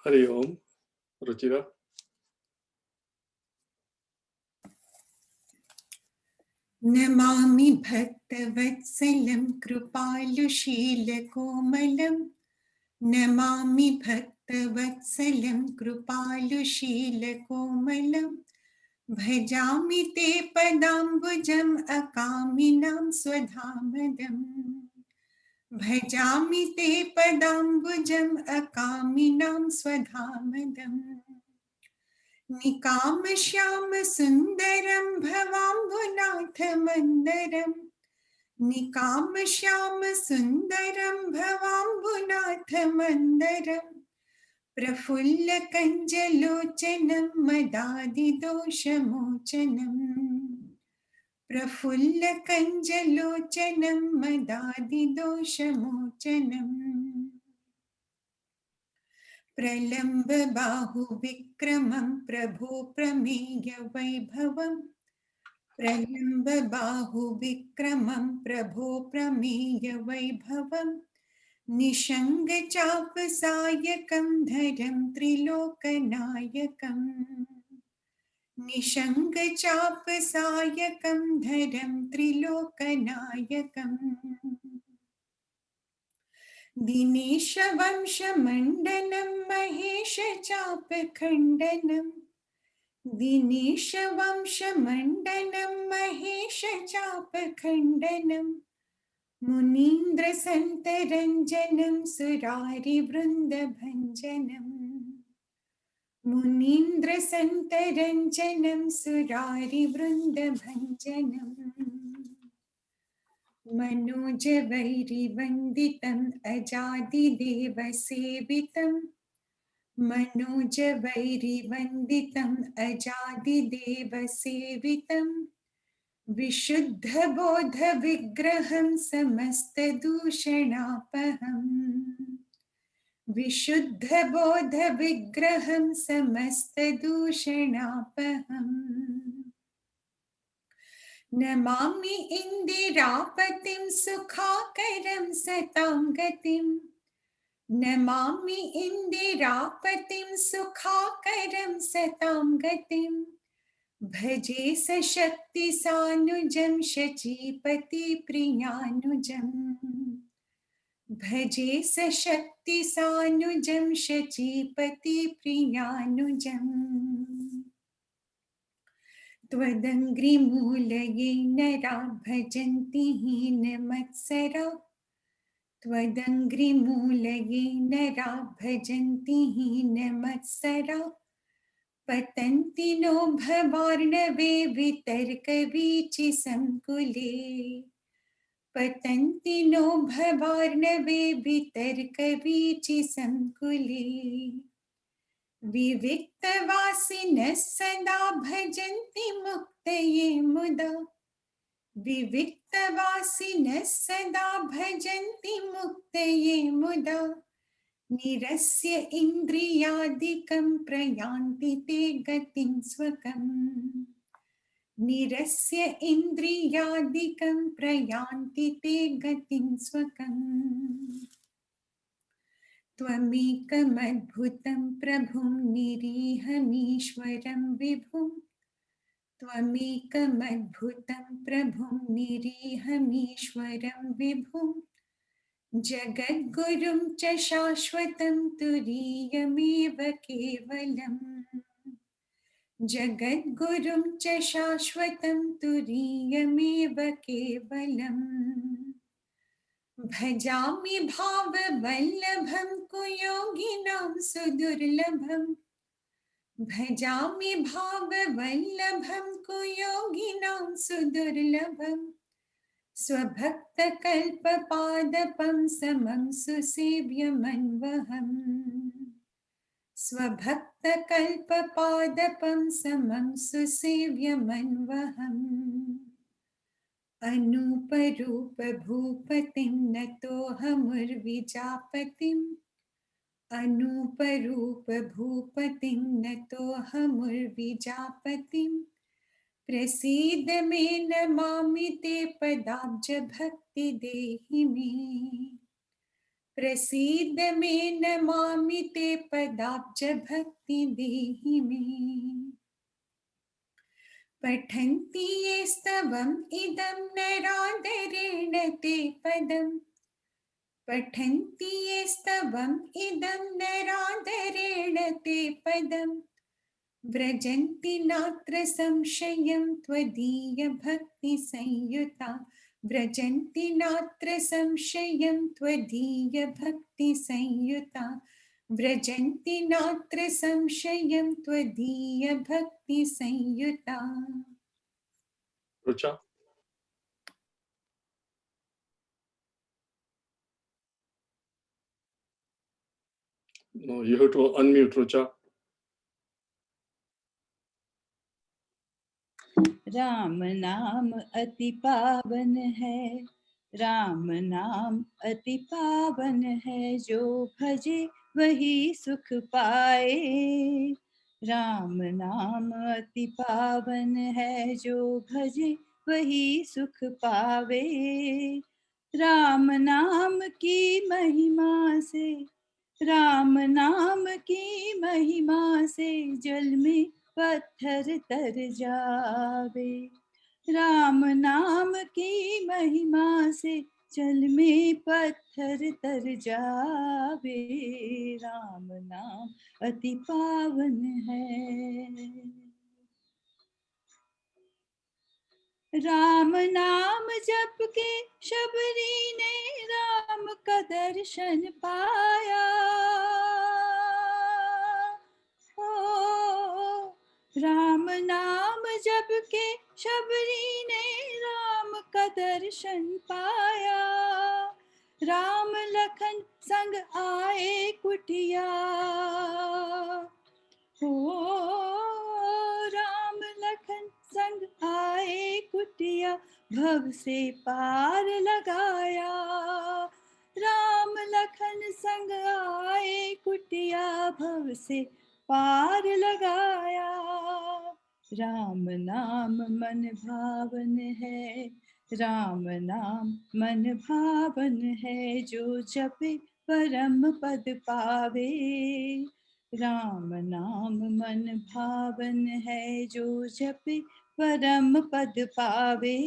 हरि ओम। रुचिरा। नमामि भक्तवत्सलं कृपालुशीलकोमलं नमामि भक्तवत्सलं कृपालुशीलकोमलं भजामि ते पदाम्बुजम् अकामिनां स्वधामदम् भजामि ते पदाम्बुजम् अकामिनां स्वधामदम् निकामश्याम सुन्दरं भवाम्बुनाथ मन्दरम् निकामश्याम सुन्दरं भवाम्बुनाथ मन्दरम् प्रफुल्लकञ्जलोचनं मदादिदोषमोचनम् प्रफुल्लकञ्जलोचनं मदादिदोषमोचनम् प्रलम्बबाहुविक्रमं प्रभो प्रमेयवैभवम् प्रलम्बबाहुविक्रमं प्रभो प्रमेयवैभवम् निषङ्गचापसायकं धरं त्रिलोकनायकम् निषङ्गचापसायकं धरं त्रिलोकनायकम् दिनेशवंशमण्डनं महेशचापखण्डनम् दिनेशवंशमण्डनं महेशचापखण्डनम् मुनीन्द्रसन्तरञ्जनं सुरारिवृन्दभञ्जनम् मुनीन्द्रसन्तरञ्जनं सुरारिवृन्दभञ्जनम् मनोजवैरिवन्दितम् अजादिदेवसेवितम् मनोजवैरिवन्दितम् अजादिदेवसेवितम् विशुद्धबोधविग्रहं समस्तदूषणापहम् विशुद्धबोधविग्रहं समस्तदूषणापहम् नमामि इन्दिरापतिं सुखाकरं सतां गतिम् नमामि इन्दिरापतिं सुखाकरं सतां गतिम् भजे सशक्तिसानुजं शचीपतिप्रियानुजम् भजे सशक्तिसानुजं शचीपतिप्रियानुजम् त्वदङ्घ्रिमूलये नरा भजन्ति हीनमत्सरा त्वदङ्घ्रिमूलये नरा भजन्ति हीनमत्सरा पतन्ति नो भवार्णवे वितर्कवीचिसङ्कुले पतन्ति नो भवार्णवे वितर्कवीचिसङ्कुले विविक्तवासिनः सदा भजन्ति मुक्तये मुदा विविक्तवासिनः सदा भजन्ति मुक्तये मुदा निरस्य इन्द्रियादिकं प्रयान्ति ते गतिं स्वकम् निरस्य इन्द्रियादिकं प्रयान्ति ते गतिं स्वकम् त्वमेकमद्भुतं प्रभुं निरीहमीश्वरं विभुं त्वमेकमद्भुतं प्रभुं निरीहमीश्वरं विभुं जगद्गुरुं च शाश्वतं तुरीयमेव केवलम् जगद्गुरुं च शाश्वतं तुरीयमेव केवलम् भजामि भाववल्लभं कुयोगिनां सुदुर्लभम् भजामि भाववल्लभं कुयोगिनां सुदुर्लभम् स्वभक्तकल्पपादपं समं सुसेव्यमन्वहम् स्वभक्तकल्पपादपं समं सुसेव्यमन्वहम् अनूपरूपभूपतिं नतोऽहमुर्विजापतिम् अनूपरूपभूपतिं नतोऽहमुर्विजापतिम् प्रसीद मे नमामि ते पदाब्जभक्ति देहि मे प्रसीद मे नमामि ते पदाब्ज भक्ति देहि मे। पठन्ति ये स्तवम् इदं नरादरेण ते पदम्। पठन्ति ये स्तवम् इदं नरादरेण ते पदम्। व्रजन्ति नात्र संशयं त्वदीय भक्ति संयुता। व्रजन्ति नात्र संशयं त्वदीय भक्ति संयुता। व्रजन्ति नात्र संशयं त्वदीय भक्ति संयुता। Rucha? No, you have to unmute, Rucha. Ram नाम अति पावन है, राम नाम अति पावन है, जो भजे वही सुख पाए। राम नाम अति पावन है, जो भजे वही सुख पावे। राम नाम की महिमा से, राम नाम की महिमा से जल में पत्थर तर जावे। राम नाम की महिमा से जल में पत्थर तर जावे। राम नाम अति पावन है। राम नाम जप के शबरी ने राम का दर्शन पाया। ओ, राम नाम जप के शबरी ने राम का दर्शन पाया। राम लखन संग आए कुटिया। राम लखन संग आए कुटिया, भव से पार लगाया। राम लखन संग आए कुटिया, भव से पार लगाया। राम नाम मन भावन है, राम नाम मन भावन है, जो जपे परम पद पावे। राम नाम मन भावन है, जो जपे परम पद पावे।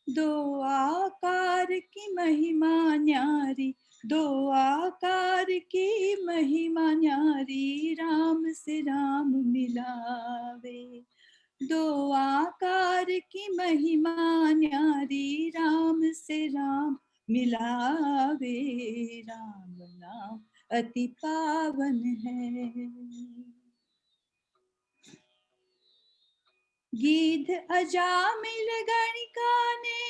दो आकार की महिमा न्यारी, दो आकार की महिमा न्यारी, राम से राम मिलावे। दो आकार की महिमा न्यारी, राम से राम मिलावे। राम नाम अति पावन है। गीध अजामिल गणिका ने,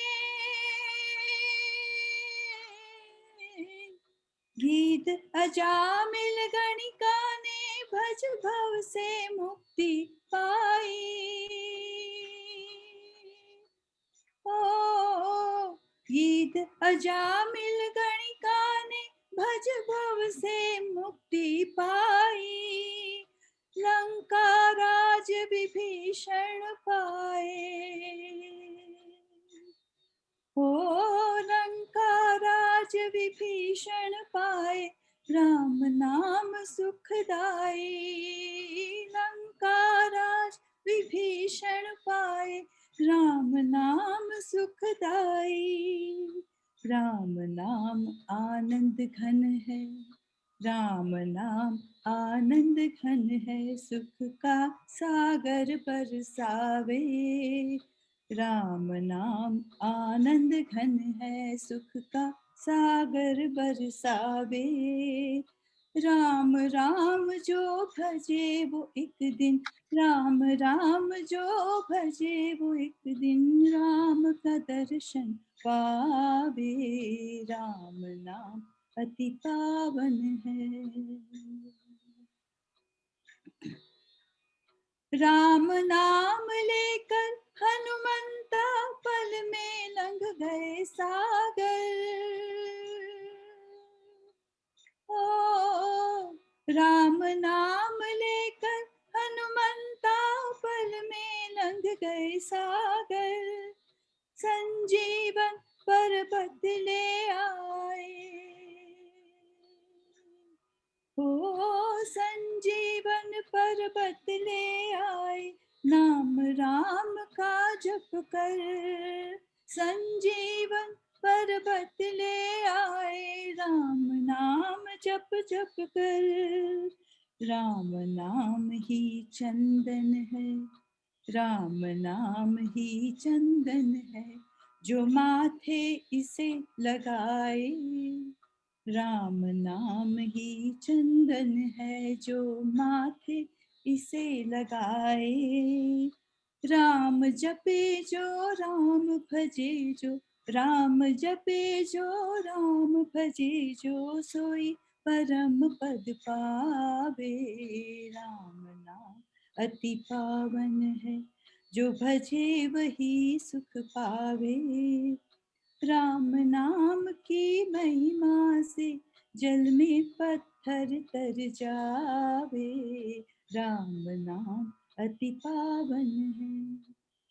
गीध अजामिल गणिका ने भज भव से मुक्ति पाई। ओ गीध अजामिल गणिका ने भज भव से मुक्ति पाई। लंका राज विभीषण पाए। ओ लंका राज विभीषण पाए, राम नाम सुखदाई। लंका राज विभीषण पाए, राम नाम सुखदाई। राम नाम आनंद घन है, राम नाम आनंद घन है, सुख का सागर बरसावे। राम नाम आनंद घन है, सुख का सागर बरसावे। राम राम जो भजे वो एक दिन, राम राम जो भजे वो एक दिन, राम का दर्शन पावे। राम नाम अति पावन है। राम नाम लेकर हनुमंता पल में लंघ गए सागर। ओ राम नाम लेकर हनुमंता पल में लंघ गए सागर। संजीवन पर्वत ले आए। संजीवन पर्वत ले आए, नाम राम का जप कर। संजीवन पर्वत ले आए, राम नाम जप जप कर। राम नाम ही चंदन है, राम नाम ही चंदन है, जो माथे इसे लगाए। राम नाम ही चंदन है, जो माथे इसे लगाए। राम जपे जो राम भजे जो, राम जपे जो राम भजे जो, सोई परम पद पावे। राम नाम अति पावन है, जो भजे वही सुख पावे। राम नाम की महिमा से जल में पत्थर तर जावे। राम नाम अति पावन है।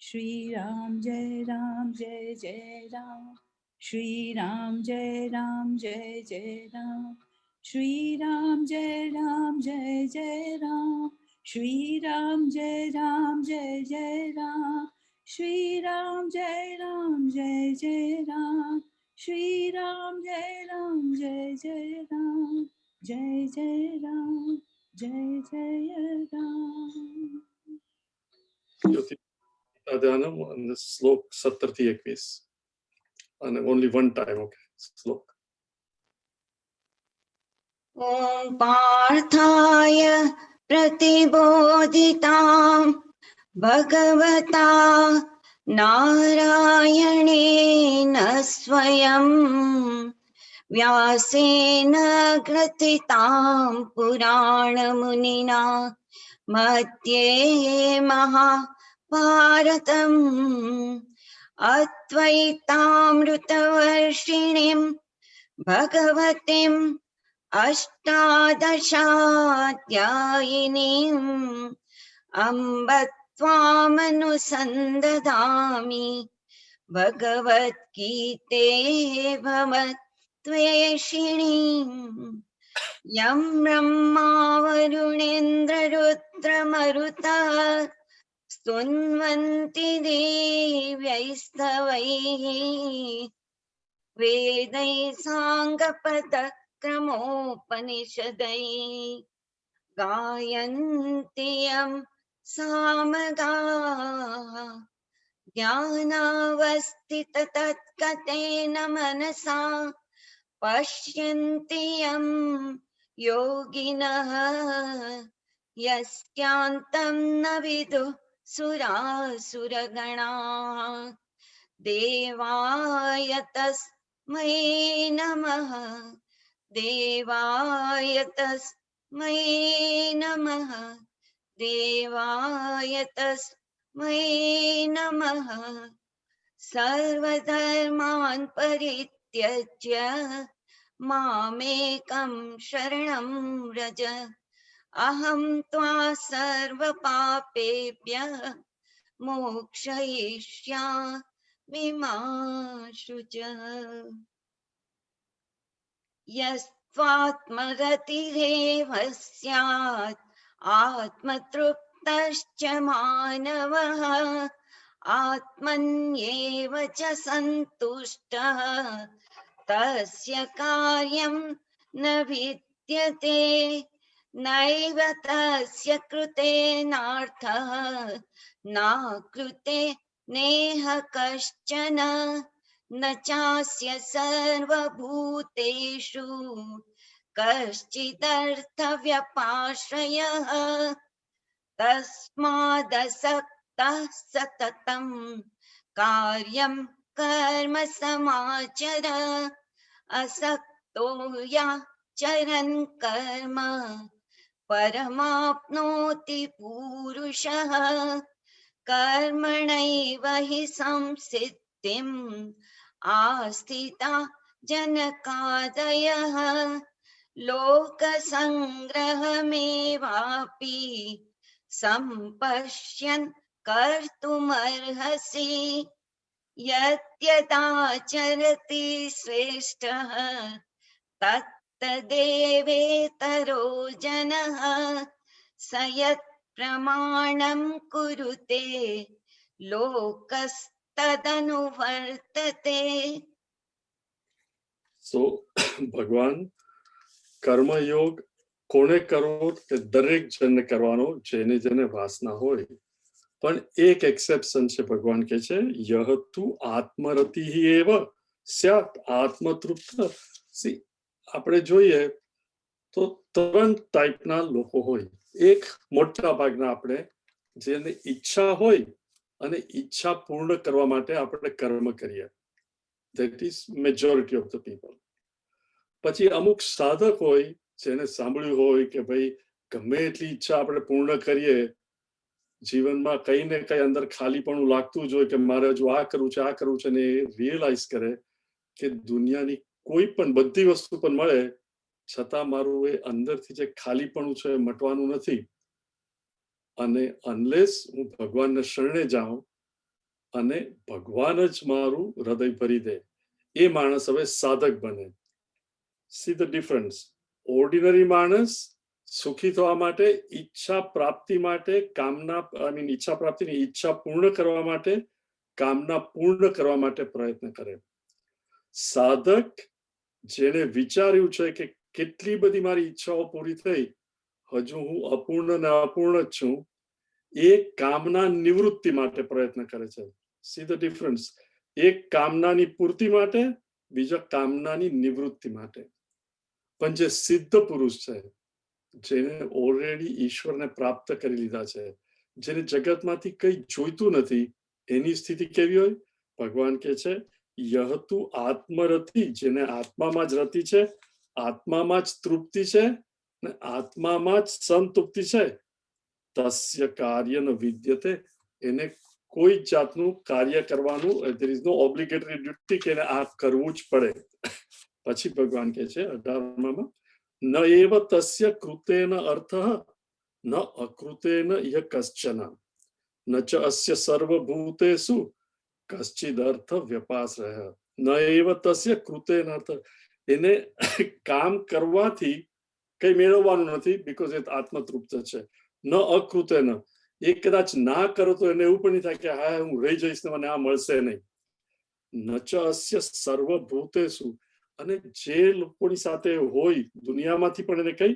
श्री राम जय राम जय जय राम, श्री राम जय राम जय जय राम, श्री राम जय राम जय जय राम, श्री राम जय राम जय जय राम, श्री राम जय राम जय जय राम, श्री राम जय राम जय जय राम, जय जय राम जय जय Ram. Adhanam on the slok 70-21. And only one time, okay. Slok. ॐ पार्थाय प्रतिबोधितां भगवता नारायणेन स्वयं व्यासेन ग्रथितां पुराणमुनिना मध्ये महाभारतम् अद्वैतामृतवर्षिणीं भगवतीम् अष्टादशाध्यायिनीम् अम्ब त्वामनुसन्दधामि भगवद्गीते भवद्वेषिणीम् यं ब्रह्मा वरुणेन्द्ररुद्रमरुतः स्तुन्वन्ति देव्यैस्तवैः वेदैः साङ्गपदक्रमोपनिषदैः गायन्ति यं सामगाः ज्ञानावस्थिततत्कतेन मनसा पश्यन्ति यं योगिनः यस्यान्तं न विदुः सुरासुरगणाः देवाय तस्मै नमः, देवाय तस्मै नमः, देवाय तस्मै नमः। सर्वधर्मान् परित्यज्य मामेकं शरणं व्रज, अहं त्वा सर्वपापेभ्यः मोक्षयिष्यामि मा शुचः। यस्त्वात्मरतिरेव स्यात् आत्मतृप्तश्च मानवः, आत्मन्येव च सन्तुष्टः तस्य कार्यं न विद्यते। नैव तस्य कृतेनार्थः न कृते नेह कश्चन, न चास्य सर्वभूतेषु कश्चिदर्थव्यपाश्रयः। तस्मादसक्तः सततं कार्यं कर्म समाचर, असक्तो याचरन् कर्म परमाप्नोति पूरुषः। कर्मणैव हि संसिद्धिम् आस्थिता जनकादयः, लोकसङ्ग्रहमेवापि सम्पश्यन् कर्तुमर्हसि। यद्यदाचरति श्रेष्ठः तत् तदेवेतरो जनः स यत् प्रमाणं कुरुते लोकस्तदनुवर्तते. સો ભગવાન કર્મયોગ કોને કરવો કે દરેક જણને કરવાનો જેને જેને વાસના હોય, પણ એક એક્સેપ્શન છે. ભગવાન કહે છે યહ તુ આત્મરતિ એવ સ્યાત આત્મતૃપ્ત. આપણે જોઈએ તો 3 ટાઈપના લોકો હોય. એક મોટા ભાગના આપણે જેને ઈચ્છા હોય અને ઈચ્છા પૂર્ણ કરવા માટે આપણે કર્મ કરીએ, that is majority of the people. પછી અમુક સાધક હોય જેને સાંભળ્યું હોય કે ભાઈ ગમે એટલી ઈચ્છા આપણે પૂર્ણ કરીએ, જીવનમાં કઈ ને કઈ અંદર ખાલીપણું લાગતું જ હોય કે મારે હજુ આ કરવું છે, ને એ રિયલાઇઝ કરે કે દુનિયાની કોઈ પણ બધી વસ્તુ પણ મળે છતાં મારું એ અંદરથી જે ખાલીપણું છે મટવાનું નથી, અને અનલેસ હું ભગવાનને શરણે જાઉં અને ભગવાન જ મારું હૃદય ભરી દે, એ માણસ હવે સાધક બને. See the difference. ઓર્ડિનરી માણસ સુખી થવા માટે ઈચ્છા પ્રાપ્તિ માટે ઈચ્છા પ્રાપ્તિની ઈચ્છા પૂર્ણ કરવા માટે કામના પૂર્ણ કરવા માટે પ્રયત્ન કરે. સાધક જેને વિચાર્યું છે કે કેટલી બધી મારી ઈચ્છાઓ પૂરી થઈ, હજુ હું અપૂર્ણ ને અપૂર્ણ જ છું, એ કામના નિવૃત્તિ માટે પ્રયત્ન કરે છે. See the difference. એક કામનાની પૂર્તિ માટે, બીજા કામનાની નિવૃત્તિ માટે. પણ જે સિદ્ધ પુરુષ છે, જેને ઓલરેડી ઈશ્વરને પ્રાપ્ત કરી લીધા છે, જેને જગતમાંથી કઈ જોઈતું નથી, એની સ્થિતિ કેવી હોય? ભગવાન કહે છે યહ તુ આત્મરતિ, જેને આત્મામાં જ રતિ છે, આત્મામાં જ તૃપ્તિ છે ને આત્મામાં જ સંતૃપ્તિ છે, તસ્ય કાર્ય ન વિદ્યતે, એને કોઈ જાતનું કાર્ય કરવાનું, there is no obligatory duty કે એને આ કરવું જ પડે. પછી ભગવાન કહે છે 18માં, ન એવ તસ્ય કૃતેન અર્થઃ ન અકૃતેન યહ કશ્ચન ન ચ અસ્ય સર્વભૂતેષુ કશ્ચિદ અર્થ વ્યપાશ્રયઃ. ન એવ તસ્ય કૃતેન અર્થ, એને કામ કરવાથી કઈ મેળવવાનું નથી, બીકોઝ એ આત્મતૃપ્ત છે. ન અકૃતેન, એ કદાચ ના કરો તો એને એવું પણ નહીં થાય કે હા હું રહી જઈશ ને મને આ મળશે નહીં. ન ચ અસ્ય સર્વભૂતેષુ, અને જે લોકોની સાથે હોય દુનિયામાંથી પણ એને કઈ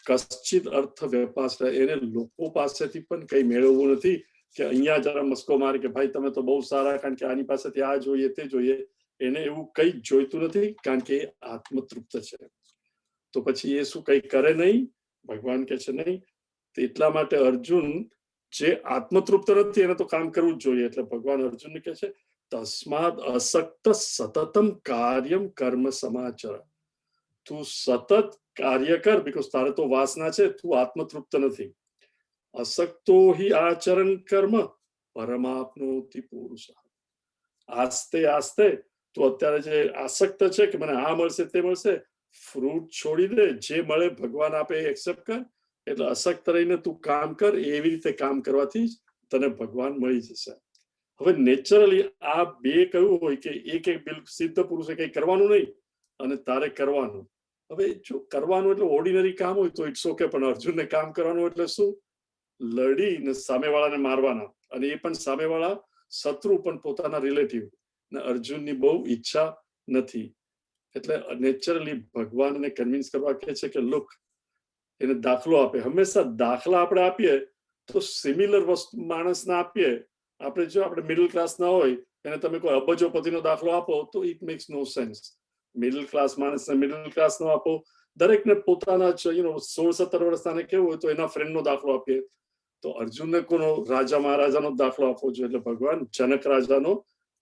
કશ્ચિત અર્થ વ્યપાશ્રય, એને લોકો પાસેથી પણ કઈ મેળવવું નથી કે અહીંયા જરા મસ્કો મારે કે ભાઈ તમે તો બહુ સારા, કારણ કે આની પાસેથી આ જોઈએ તે જોઈએ. એને એવું કઈ જોઈતું નથી, કારણ કે એ આત્મતૃપ્ત છે. તો પછી એ શું કઈ કરે નહીં? ભગવાન કહે છે નહીં. એટલા માટે અર્જુન જે આત્મતૃપ્ત નથી એને તો કામ કરવું જ જોઈએ. એટલે ભગવાન અર્જુનને કહે છે તસ્માદ અસક્ત સતતમ કાર્યમ કર્મ સમાચર. તું સતત કાર્ય કર, બીકોઝ તારે તો વાસના છે, તું આત્મતૃપ્ત નથી. અસક્તો હિ આચરણ કર્મ પરમાપ્નોતિ પુરુષ. આસ્તે આસ્તે તું અત્યારે જે આસક્ત છે કે મને આ મળશે તે મળશે, ફ્રૂટ છોડી દે, જે મળે ભગવાન આપે એ એક્સેપ્ટ કર. એટલે અસક્ત રહીને તું કામ કર, એવી રીતે કામ કરવાથી જ તને ભગવાન મળી જશે. હવે નેચરલી આ બે કયું હોય કે એક સિદ્ધ પુરુષે કઈ કરવાનું નહીં અને તારે કરવાનું. હવે જો કરવાનું એટલે ઓર્ડિનરી કામ હોય તો ઇટ્સ ઓકે, પણ અર્જુનને કામ કરવાનું એટલે શું? લડીને સામેવાળાને મારવાના, અને એ પણ સામેવાળા શત્રુ પણ પોતાના રિલેટિવ, ને અર્જુનની બહુ ઈચ્છા નથી. એટલે નેચરલી ભગવાન એને કન્વિન્સ કરવા કહે છે કે લુક, એને દાખલો આપે. હંમેશા દાખલા આપણે આપીએ તો સિમિલર વસ્તુ માણસને આપીએ. આપણે જો આપણે મિડલ ક્લાસ ના હોય એને તમે કોઈ અબજોપતિનો દાખલો આપો તો it makes no sense. Middle class માણસને મિડલ ક્લાસ નો આપો. દરેકને પોતાના 16-17 વર્ષના કેવું હોય તો એના ફ્રેન્ડનો દાખલો આપીએ. તો અર્જુનને કોનો રાજા મહારાજાનો દાખલો આપવો જોઈએ? એટલે ભગવાન જનક રાજાનો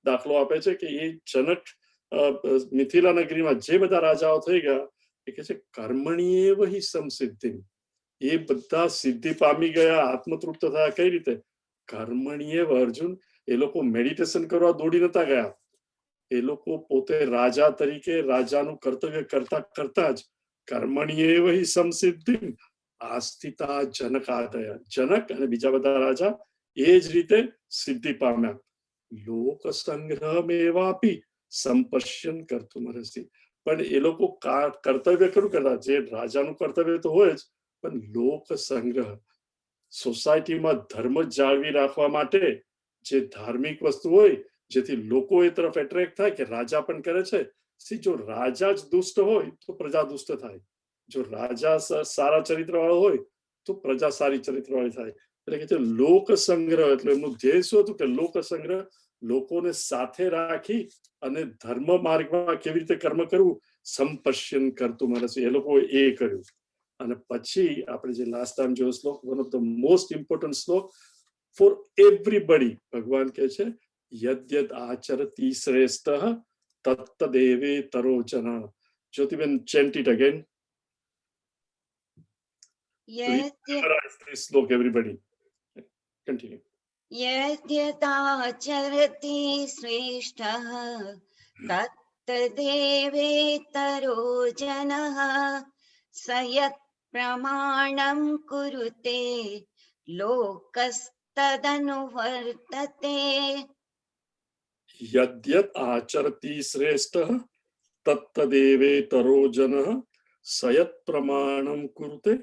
દાખલો આપે છે કે એ જનક મિથિલા નગરીમાં જે બધા રાજાઓ થઈ ગયા એ કે છે કર્મણીએવ હિ સંસિદ્ધિ. એ બધા સિદ્ધિ પામી ગયા, આત્મતૃપ્ત થયા. કઈ રીતે? કર્મણીએવ. અર્જુન, એ લોકો મેડિટેશન કરવા દોડી નતા ગયા. એ લોકો પોતે રાજા તરીકે રાજાનું કર્તવ્ય કરતા કરતા જ કર્મણીએવ હિ સંસિદ્ધિ આસ્થિતા જનકાદય. જનક અને બીજા બધા રાજા એ જ રીતે સિદ્ધિ પામ્યા. લોક સંગ્રહમેવાપી સંપશ્યન કર્તુમર્હસિ. પણ પણ એ લોકો કર્તવ્ય ખરું કરતા, જે રાજાનું કર્તવ્ય તો હોય જ, પણ લોક સંગ્રહ, સોસાયટીમાં ધર્મ જાળવી રાખવા માટે જે ધાર્મિક વસ્તુ હોય જેથી લોકો એ તરફ એટ્રેક્ટ થાય કે રાજા પણ કરે છે. જો રાજા જ દુષ્ટ હોય તો પ્રજા દુષ્ટ થાય, જો રાજા સારા ચરિત્ર વાળો હોય તો પ્રજા સારી ચરિત્ર વાળી થાય. એટલે કે લોક સંગ્રહ, એટલે એમનું ધ્યેય શું હતું કે લોક સંગ્રહ, લોકોને સાથે રાખી અને ધર્મ માર્ગમાં કેવી રીતે કર્મ કરવું, સંપશ્યન કરતું મનસી, એ લોકો એ કર્યું. અને પછી આપણે જે લાસ્ટ ટાઈમ જોયો શ્લોક, one of the most important શ્લોક ફોર એવરીબડી, ભગવાન કહે છે યદ્યદ આચરતિ શ્રેષ્ઠ તત્તદેવે તરો જન. Jyotiben, chant it again. Please memorize this શ્લોક, everybody. Continue. यद्यदाचरति श्रेष्ठः तत्तदेवेतरो जनः स यत्प्रमाणं कुरुते लोकस्तदनुवर्तते. यद्यद आचरति श्रेष्ठः तत्तदेवेतरो जनः स यत्प्रमाणं कुरुते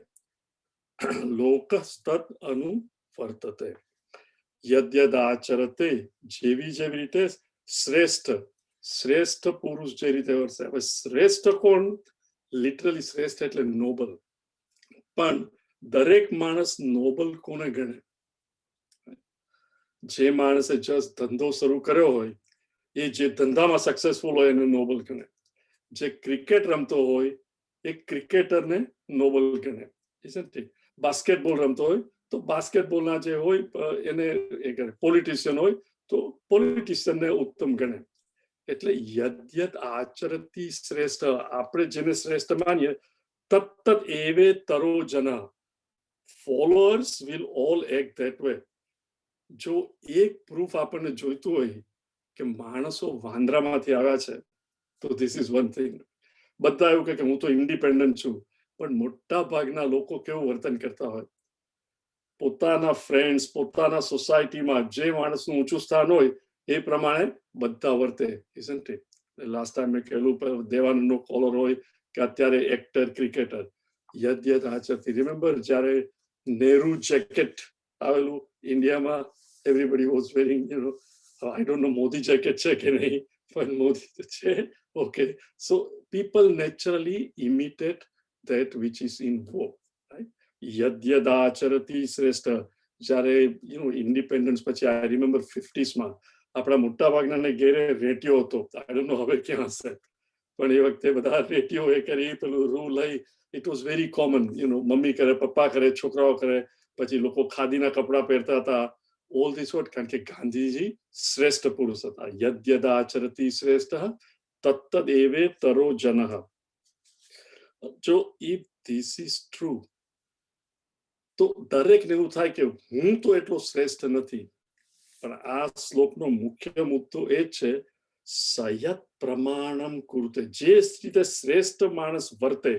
लोकस्तद अनुवर्तते. યદ્યદ આચરતે, જેવી જેવી રીતે શ્રેષ્ઠ, શ્રેષ્ઠ પુરુષ જે રીતે વર્તે. હવે શ્રેષ્ઠ કોણ? લિટરલી શ્રેષ્ઠ એટલે નોબલ. પણ દરેક માણસ નોબલ કોને ગણે? જે માણસે જસ્ટ ધંધો શરૂ કર્યો હોય, એ જે ધંધામાં સક્સેસફુલ હોય એને નોબલ ગણે. જે ક્રિકેટ રમતો હોય એ ક્રિકેટરને નોબલ ગણે. બાસ્કેટબોલ રમતો હોય તો બાસ્કેટબોલના જે હોય એને એ ગણે. પોલિટિશિયન હોય તો પોલિટિશિયનને ઉત્તમ ગણે. એટલે યદ્યદ આચરતિ શ્રેષ્ઠ, આપણે જેને શ્રેષ્ઠ માનીએ, તત્ત એવે તરો જન, followers will all act that way. જો એક પ્રૂફ આપણને જોઈતું હોય કે માણસો વાંદરામાંથી આવ્યા છે તો ધીસ ઇઝ વન થિંગ. બધા એવું કે હું તો ઇન્ડિપેન્ડન્ટ છું, પણ મોટા ભાગના લોકો કેવું વર્તન કરતા હોય, પોતાના ફ્રેન્ડ્સ, પોતાના સોસાયટીમાં જે માણસનું ઊંચું સ્થાન હોય એ પ્રમાણે બધા વર્તે. Isn't it? લાસ્ટ ટાઈમ મેં કહેલું, દેવાનંદનો કોલર હોય કે અત્યારે એક્ટર, ક્રિકેટર. યદ્યદ આચરતિ. રિમેમ્બર જ્યારે નેહરુ જેકેટ આવેલું ઇન્ડિયામાં, everybody was wearing, I don't know Modi jacket છે કે નહીં, પણ મોદી છે. Okay, so people naturally imitate that which is in vogue, right? યદ્યદ આચરતિ શ્રેષ્ઠ. જ્યારે ઇન્ડિપેન્ડન્સ પછી, આઈ રિમેમ્બર 50s માં આપણા મોટા ભાગના ઘેરે રેડિયો હતો. આઈ ડોન્ટ નો હવે ક્યાં હશે, પણ એ વખતે બધા રેડિયો એ કરી, પેલું રૂ લઈ, it was very common. Mummy કરે, પપ્પા કરે, છોકરાઓ કરે, પછી લોકો ખાદીના કપડા પહેરતા હતા. ઓલ ધીસ વોટ, કારણ કે ગાંધીજી શ્રેષ્ઠ પુરુષ હતા. યદ્યદ આચરતિ શ્રેષ્ઠ તત્તદ એવે તરો જનઃ. જો ઇફ ધીસ ઇઝ ટ્રુ, તો દરેકને એવું થાય કે હું તો એટલો શ્રેષ્ઠ નથી. પણ આ શ્લોકનો મુખ્ય મુદ્દો એ છે, સયત પ્રમાણમ કુરુતે, જે રીતે શ્રેષ્ઠ માણસ વર્તે.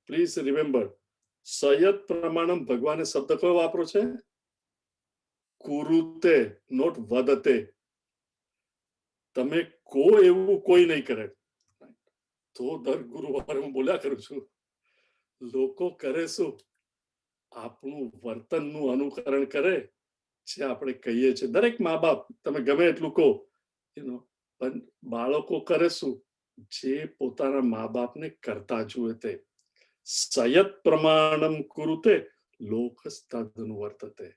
પ્લીઝ રિમેમ્બર, સયત પ્રમાણમ, ભગવાને શબ્દ કયો વાપરો છે? કુરુતે, નોટ વદતે. તમે એવું કોઈ નહીં કરે. તો દર ગુરુવારે હું બોલ્યા કરું છું, લોકો કરે શું? આપણું વર્તનનું અનુકરણ કરે જે આપણે કહીએ છીએ. દરેક મા બાપ, તમે ગમે એટલું કહો, પણ બાળકો કરે શું? જે પોતાના મા બાપને કરતા જુએ તે. સયત પ્રમાણમ કુરુતે લોકસ્તદનુવર્તતે.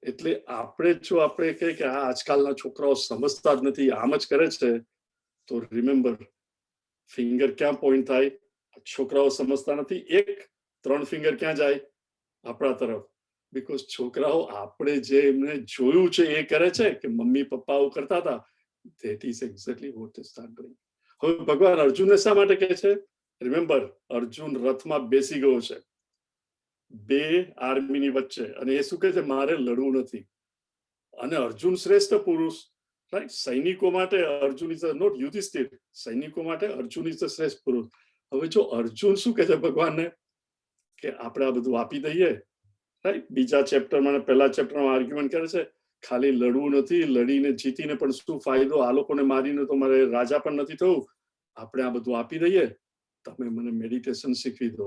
એટલે આપણે જો આપણે કહીએ કે આ આજકાલના છોકરાઓ સમજતા જ નથી, આમ જ કરે છે, તો રિમેમ્બર, ફિંગર ક્યાં પોઈન્ટ થાય? છોકરાઓ સમજતા નથી, 3 ફિંગર ક્યાં જાય? આપણા તરફ. બીકોઝ છોકરાઓ આપણે જે એમને જોયું છે એ કરે છે કે મમ્મી પપ્પાઓ કરતા હતા. That is exactly what they start doing. હવે ભગવાન અર્જુનને શા માટે કહે છે? રિમેમ્બર, અર્જુન રથમાં બેસી ગયો છે 2 આર્મીની વચ્ચે, અને એ શું કહે છે? મારે લડવું નથી. અને અર્જુન શ્રેષ્ઠ પુરુષ, રાઈટ? સૈનિકો માટે અર્જુન ઇઝ નોટ યુધિષ્ઠિર, સૈનિકો માટે અર્જુન ઇઝ ધ શ્રેષ્ઠ પુરુષ. હવે જો અર્જુન શું કહે છે ભગવાનને કે આપણે આ બધું આપી દઈએ, રાઈટ? બીજા ચેપ્ટરમાં, પહેલા ચેપ્ટરમાં આર્ગ્યુમેન્ટ કરે છે, ખાલી લડવું નથી, લડીને જીતીને પણ શું ફાયદો? આ લોકોને મારીને તો મારે રાજા પણ નથી થવું, આપણે આ બધું આપી દઈએ તમે મને મેડિટેશન શીખવી દો.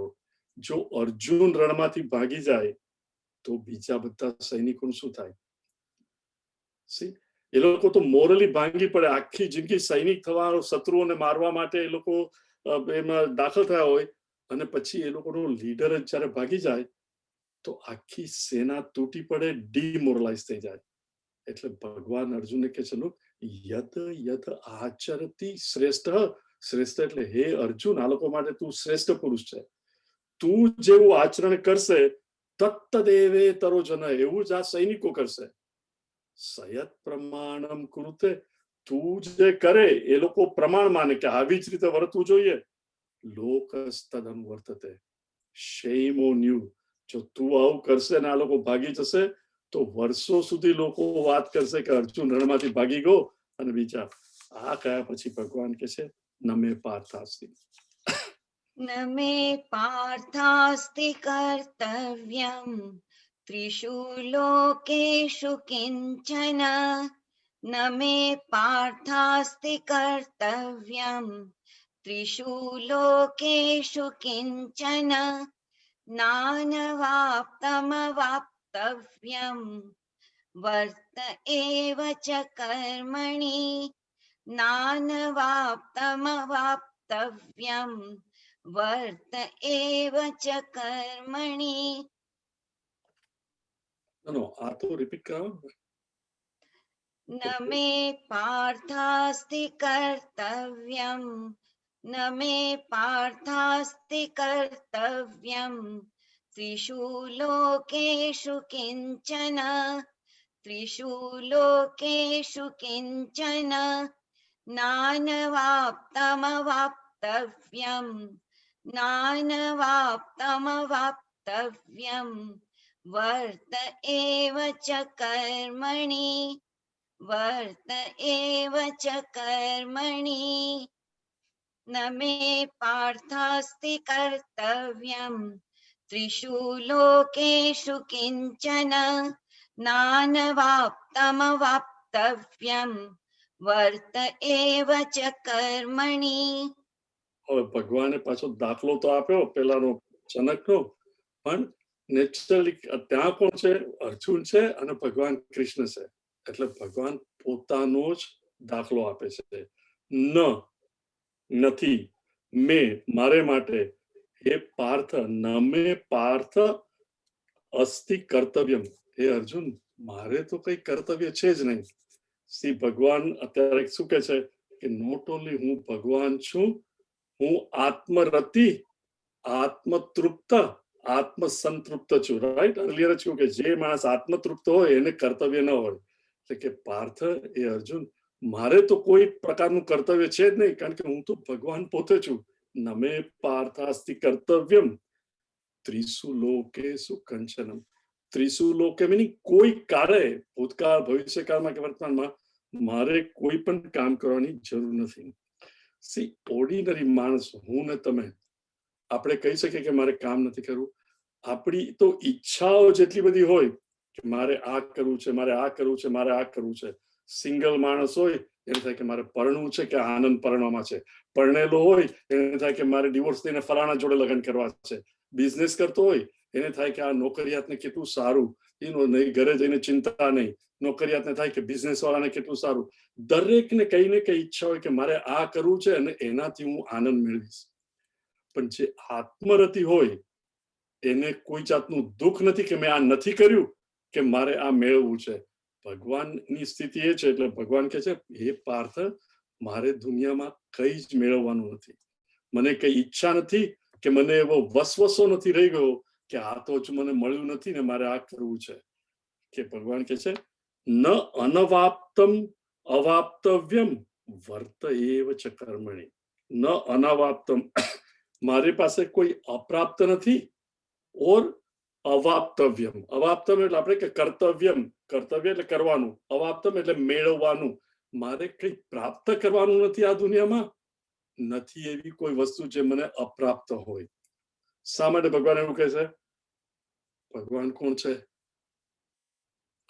જો અર્જુન રણમાંથી ભાગી જાય તો બીજા બધા સૈનિકોનું શું થાય? સી, એ લોકો તો મોરલી ભાંગી પડે, આખી જિંદગી સૈનિક થવાનો, શત્રુઓને મારવા માટે એ લોકો એમાં દાખલ થયા હોય, અને પછી એ લોકોનો લીડર જ જ્યારે ભાગી જાય તો આખી સેના તૂટી પડે, ડિમોરલાઇઝ થઈ જાય. એટલે ભગવાન અર્જુનને કહે છે, યત યત આચરતી શ્રેષ્ઠ. શ્રેષ્ઠ એટલે હે અર્જુન, આ લોકો માટે તું શ્રેષ્ઠ પુરુષ છે. તું જેવું આચરણ કરશે તત્તદેવે તરોજન, એવું જ આ સૈનિકો કરશે. સયત પ્રમાણમ કૃતે, તું જે કરે એ લોકો પ્રમાણ માને કે આવી જ રીતે વર્તવું જોઈએ. લોકસ્તદમ વર્તતે, શેમ ઓન યુ. જો તું આવું કરશે ને આ લોકો ભાગી જશે તો વર્ષો સુધી લોકો વાત કરશે કે અર્જુન રણમાંથી ભાગી ગયો. અને બીજા આ કયા પછી ભગવાન કે છે નમે પાર્થાસ્તિ. न मे पार्थास्ति कर्तव्यं त्रिषु लोकेषु किञ्चन न मे पार्थास्ति कर्तव्यं त्रिषु लोकेषु किञ्चन नानवाप्तमवाप्तव्यं वर्त एव च कर्मणि नानवाप्तमवाप्तव्यं वर्त एव च कर्मणि. આ તો રિપીટ કરો. न मे पार्थास्ति कर्तव्यं न मे पार्थास्ति कर्तव्यं त्रिषु लोकेषु किञ्चन त्रिषु लोकेषु किञ्चन नानवाप्तमवाप्तव्यं नानवाप्तमवाप्तव्यं वर्त एव च कर्मणि वर्त एव च कर्मणि. न मे पार्थास्ति कर्तव्यं त्रिषु लोकेषु किञ्चन नानवाप्तमवाप्तव्यं વર્ત એવ ચ કર્મણિ. હવે ભગવાને પાછો દાખલો તો આપ્યો પેલાનો જનકનો, પણ નેચરલી ત્યાં કોણ છે? અર્જુન છે અને ભગવાન કૃષ્ણ છે. એટલે ભગવાન પોતાનો જ દાખલો આપે છે. નથી, મેં મારે માટે, હે પાર્થ ન મે પાર્થ અસ્તિ કર્તવ્યમ. હે અર્જુન, મારે તો કઈ કર્તવ્ય છે જ નહીં. શ્રી ભગવાન અત્યારે શું કે છે કે નોટ ઓનલી હું ભગવાન છું, હું આત્મરતિ, આત્મતૃપ્ત, આત્મસંતૃપ્ત છું. રાઈટ, અર્લિયર છું કે જે માણસ આત્મતૃપ્ત હોય એને કર્તવ્ય ન હોય. એટલે કે પાર્થ, એ અર્જુન, મારે તો કોઈ પ્રકારનું કર્તવ્ય છે જ નહીં, કારણ કે હું તો ભગવાન પોતે છું. નમે પાર્થાસ્તિ કર્તવ્યમ ત્રિસુ લોકેસુ કંચનમ. ત્રિસુ લોકે મીનિંગ કોઈ કાળે, ભૂતકાળ, ભવિષ્યકાળમાં કે વર્તમાનમાં મારે કોઈ પણ કામ કરવાની જરૂર નથી. સી, ઓર્ડિનરી માણસ હું ને તમે, આપણે કહી શકીએ કે મારે કામ નથી કરવું. આપણી તો ઈચ્છાઓ જેટલી બધી હોય કે મારે આ કરવું છે, મારે આ કરવું છે, મારે આ કરવું છે. સિંગલ માણસ હોય એને થાય કે મારે પરણવું છે કે આનંદ પરણવામાં છે. પરણેલો હોય એને થાય કે મારે ડિવોર્સ લઈને ફલાણા જોડે લગ્ન કરવા છે. બિઝનેસ કરતો હોય એને થાય કે આ નોકરિયાતને કેટલું સારું, નહીં ઘરે જઈને ચિંતા નહીં. નોકરિયાતને થાય કે બિઝનેસ વાળાને કેટલું સારું. દરેકને કઈ ને કઈ ઈચ્છા હોય કે મારે આ કરવું છે અને એનાથી હું આનંદ મેળવીશ. પણ જે આત્મરતિ હોય એને કોઈ જાતનું દુઃખ નથી કે મેં આ નથી કર્યું કે મારે આ મેળવવું છે. ભગવાનની સ્થિતિ એ છે. એટલે ભગવાન કહે છે, હે પાર્થ, મારે દુનિયામાં કઈ જ મેળવવાનું નથી. મને કઈ ઈચ્છા નથી કે મને એવો વસવસો નથી રહી ગયો કે આ તો જ મને મળ્યું નથી ને મારે આ કરવું છે. કે ભગવાન કહે છે, ન અનવાપ્તમ અવાપ્તવ્યમ વર્ત એવ ચ કર્મણિ. ન અનવાપ્તમ, મારી પાસે કોઈ અપ્રાપ્ત નથી, ઓર અવાપ્તવ્યમ. અવાપ્તમ એટલે આપણે કે કર્તવ્યમ, કર્તવ્ય એટલે કરવાનું, અવાપ્તમ એટલે મેળવવાનું. મારે કઈ પ્રાપ્ત કરવાનું નથી આ દુનિયામાં. નથી એવી કોઈ વસ્તુ જે મને અપ્રાપ્ત હોય. શા માટે ભગવાન એવું કહે છે? ભગવાન કોણ છે?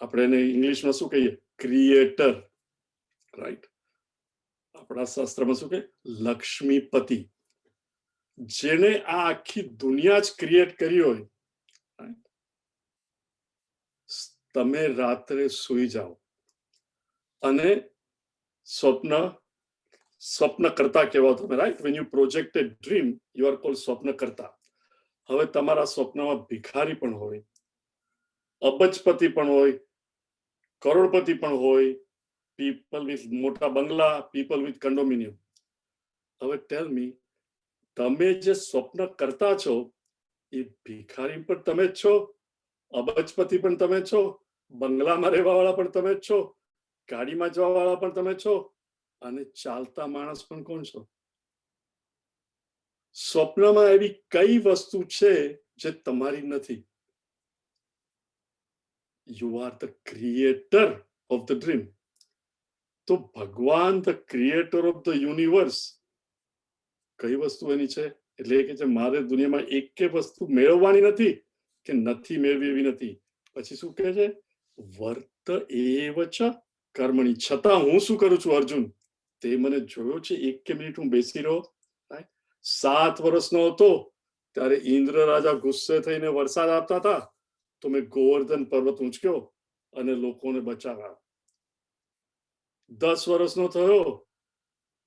આપણે એને ઇંગ્લિશમાં શું કહીએ? ક્રિએટર. રાઈટ, આપણા શાસ્ત્રમાં શું કહે? લક્ષ્મીપતિ. જેને આ આખી દુનિયા જ ક્રિએટ કરી હોય, તમે રાત્રે સૂઈ જાઓ અને સ્વપ્ન કરતા કહેવાઓ તમે, right? When you project A dream, you are cold સ્વપ્ન કરતા. હવે તમારા સ્વપ્નમાં ભિખારી પણ હોય, અબજપતિ પણ હોય, કરોડપતિ પણ હોય, પીપલ વિથ મોટા બંગલા, પીપલ વિથ કંડોમિનિયમ. હવે ટેલ મી, તમે જે સ્વપ્ન કરતા છો એ ભિખારી પણ તમે જ છો, અબજપતિ પણ તમે છો, બંગલામાં રહેવા વાળા પણ તમે જ છો, ગાડીમાં જવા વાળા પણ તમે છો, અને ચાલતા માણસ પણ કોણ છો? સ્વપ્નમાં એવી કઈ વસ્તુ છે જે તમારી નથી? You are the creator of the dream. તો ભગવાન the creator of the universe કઈ વસ્તુ એની છે? એટલે કે છે મારે દુનિયામાં એક વસ્તુ મેળવવાની નથી કે નથી મેળવી એવી નથી. પછી શું કહે છે? વર્ત એવ ચ કર્મણી. છતાં હું શું કરું છું અર્જુન? તે મને જોયો છે એક મિનિટ હું બેસી રહ્યો? 7 વર્ષનો હતો ત્યારે ઇન્દ્ર રાજા ગુસ્સે થઈને વરસાદ આપતા હતા તો મેં ગોવર્ધન પર્વત ઊંચક્યો અને લોકોને બચાવ્યા. 10 વર્ષનો થયો,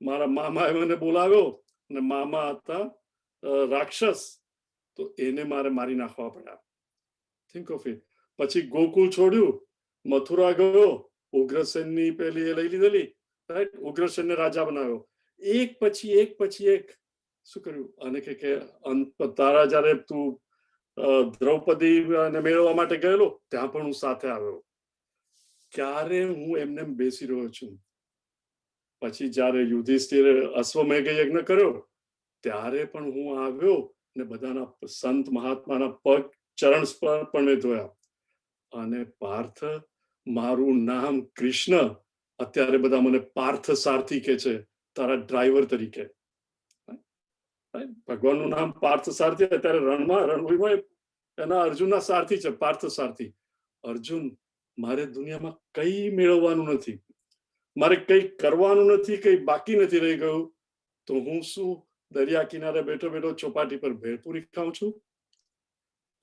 મારા મામાએ મને બોલાવ્યો અને મામા હતા રાક્ષસ, તો એને મારે મારી નાખવા પડ્યા. Think of it. પછી ગોકુળ છોડ્યું, મથુરા ગયો, ઉગ્રસેનની પેલી એ લઈ લીધેલી, રાઈટ? ઉગ્રસેનને રાજા બનાવ્યો. એક પછી એક શું કર્યું? અને કે તારા જયારે તું દ્રૌપદી ને મેળવવા માટે ગયેલો ત્યાં પણ હું સાથે આવ્યો. ક્યારે હું એમને બેસી રહ્યો છું? પછી જયારે યુધિષ્ઠિરે અશ્વમેઘ યજ્ઞ કર્યો ત્યારે પણ હું આવ્યો ને બધાના સંત મહાત્માના પગ ચરણ સ્પર્શ પણ મેં ધોયા. અને પાર્થ, મારું નામ કૃષ્ણ, અત્યારે બધા મને પાર્થ સારથી કહે છે, તારા ડ્રાઈવર તરીકે. ભગવાનનું નામ પાર્થ સારથી, અત્યારે રણભૂમિમાં એના અર્જુનના સારથી છે, પાર્થ સારથી. અર્જુન, મારે દુનિયામાં કઈ મેળવવાનું નથી, મારે કઈ કરવાનું નથી, કઈ બાકી નથી રહી ગયું, તો હું શું દરિયા કિનારે બેઠો બેઠો ચોપાટી પર ભેળપુરી ખાઉં છું?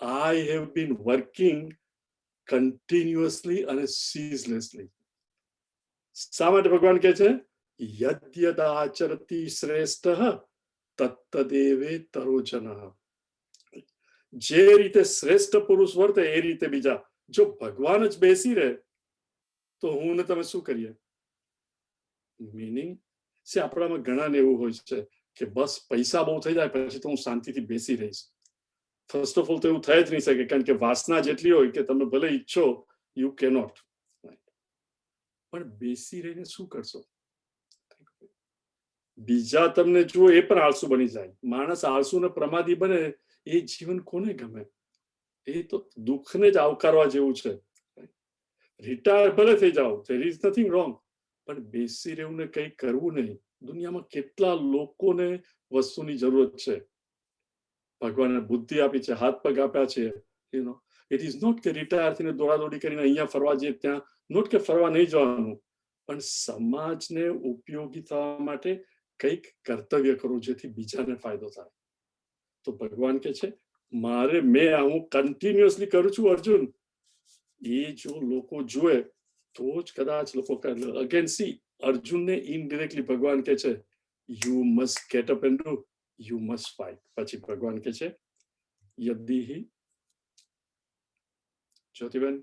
I have been working continuously અને ceaselessly. શા માટે ભગવાન કહે છે? યદ્યદાચરતિ શ્રેષ્ઠ તત્તદેવે તરોજનઃ. જે રીતે શ્રેષ્ઠ પુરુષ વર્તે એ રીતે બીજા. જો ભગવાન જ બેસી રહે તો હું ને તમે શું કરીએ? મીનિંગ છે આપણામાં ઘણાને એવું હોય છે કે બસ પૈસા બહુ થઈ જાય પછી તો હું શાંતિથી બેસી રહીશ. ફર્સ્ટ ઓફ ઓલ તો એવું થઈ જ નહીં શકે, કારણ કે વાસના જેટલી હોય કે તમે ભલે ઈચ્છો યુ કેનોટ. પણ બેસી રહીને શું કરશો? બીજા તમને જુઓ એ પણ આળસુ બની જાય. માણસ આળસુ ને પ્રમાદી બને એ જીવન કોને ગમે? એ તો દુઃખને જ આવકારવા જેવું છે. રિટાયર ભલે થઈ જાઓ, there is nothing wrong, પણ બેસી રહેવું ને કંઈ કરવું નહીં. દુનિયામાં કેટલા લોકોને વસ્તુની જરૂરત છે. ભગવાને બુદ્ધિ આપી છે, હાથ પગ આપ્યા છે, you know. It is not કે રિટાયર થઈને દોડાદોડી કરીને અહીંયા ફરવા જઈએ ત્યાં, નોટ કે ફરવા નહીં જવાનું, પણ સમાજને ઉપયોગી થવા માટે કંઈક કર્તવ્ય કરવું જેથી બીજાને ફાયદો થાય. તો ભગવાન કે છે હું કન્ટિન્યુઅસલી કરું છું અર્જુન. એ જો લોકો જુએ તો જ કદાચ લોકો અગેન સી અર્જુનને ઇનડિરેક્ટલી ભગવાન કે છે you must get up and do, you must fight. પછી ભગવાન કે છે યદિ જ્યોતિબેન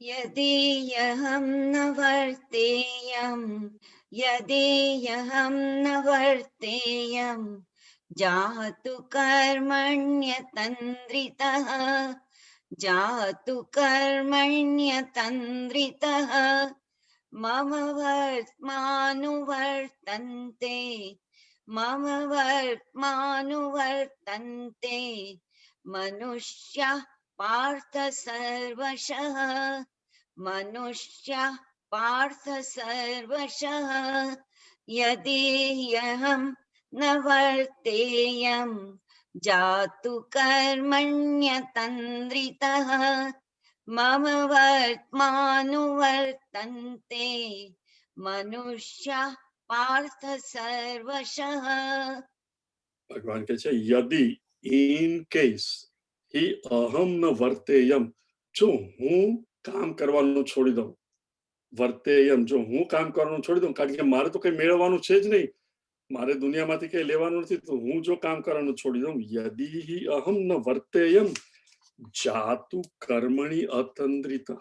यदीयहं न वर्तेयं यदीयहं न वर्तेयं जातु कर्मण्यतन्द्रितः जातु कर्मण्यतन्द्रितः मम वर्त्मानुवर्तन्ते मनुष्याः पार्थ सर्वशः मनुष्याः पार्थ सर्वशः यदीयहं न वर्तेयं जातु कर्मण्यतन्द्रितः मम वर्त्मानुवर्तन्ते मनुष्याः पार्थ सर्वशः. ભગવાન કહે છે યદિ ઇન કેસ હિ અહમ ન વર્તેયમ, જો હું કામ કરવાનું છોડી દઉં, વર્તેયમ જો હું કામ કરવાનું છોડી દઉં, કારણ કે મારે તો કઈ મેળવવાનું છે જ નહીં, મારે દુનિયામાંથી કઈ લેવાનું નથી, તો હું જો કામ કરવાનું છોડી દઉં, યદિ હિ અહમ ન વર્તેયમ જાતુ કર્મણી અતંદ્રિતા.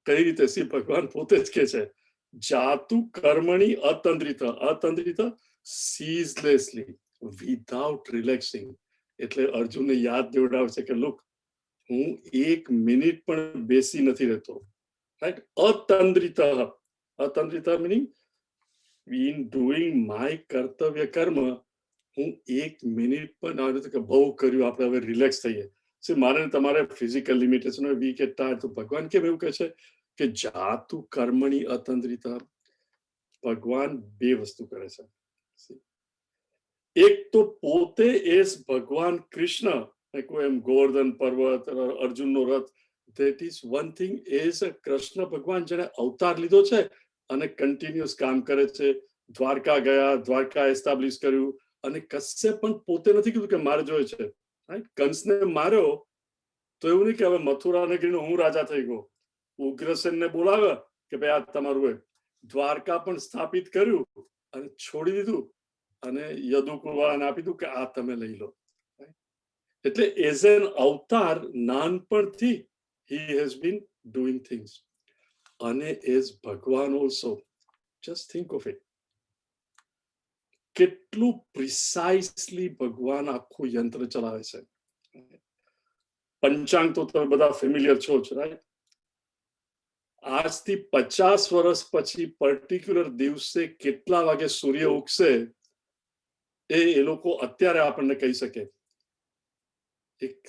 કઈ રીતે? શ્રી ભગવાન પોતે જ કે છે જાતુ કર્મણી અતંદ્રિતા. અતંદ્રિતા સીઝલેસલી, વિધાઉટ રિલેક્સિંગ. એટલે અર્જુનને યાદ દેવડાવે છે કે લુક, હું એક મિનિટ પણ બેસી નથી રહેતો, રાઈટ? અતંદ્રિતા. અતંદ્રિતા મીનિંગ ઇન ડુઈંગ માય કર્તવ્ય કર્મ હું એક મિનિટ પણ આ નથી કે બહુ કર્યું, આપણે હવે રિલેક્સ થઈએ. મારે તમારે ફિઝિકલ લિમિટેશન હોય, વી કે ટાયર્ડ, તો ભગવાન કેમ એવું કહે છે કે જાતુ કર્મણી અતંદ્રિતા? ભગવાન બે વસ્તુ કરે છે. એક તો પોતે એસ ભગવાન કૃષ્ણ, એમ ગોવર્ધન પર્વત, અર્જુનનો રથ, that is one thing. As a Krishna ભગવાન જેને અવતાર લીધો છે અને કન્ટિન્યુઅસ કામ કરે છે, દ્વારકા ગયા, દ્વારકા એસ્ટાબ્લિશ કર્યું, અને કશે પણ પોતે નથી કીધું કે મારે જોઈએ છે, રાઈટ? કંસને માર્યો તો એવું નહીં કે હવે મથુરા નગરીનો હું રાજા થઈ ગયો. ઉગ્રસેનને બોલાવે કે ભાઈ આ તમારું હોય. દ્વારકા પણ સ્થાપિત કર્યું અને છોડી દીધું, અને યદુકુળવાળાને આપી દીધું કે આ તમે લઈ લો. એટલે એઝ એન અવતાર નાનપણથી he has been doing things. અને એઝ ભગવાન also, just think of it, કેટલું પ્રિસાઇસલી ભગવાન આખું યંત્ર ચલાવે છે. પંચાંગ તો તમે બધા ફેમિલિયર છો જ, રાઈટ? આજથી 50 વર્ષ પછી પર્ટિક્યુલર દિવસે કેટલા વાગે સૂર્ય ઉગશે એ લોકો અત્યારે આપણને કહી શકે.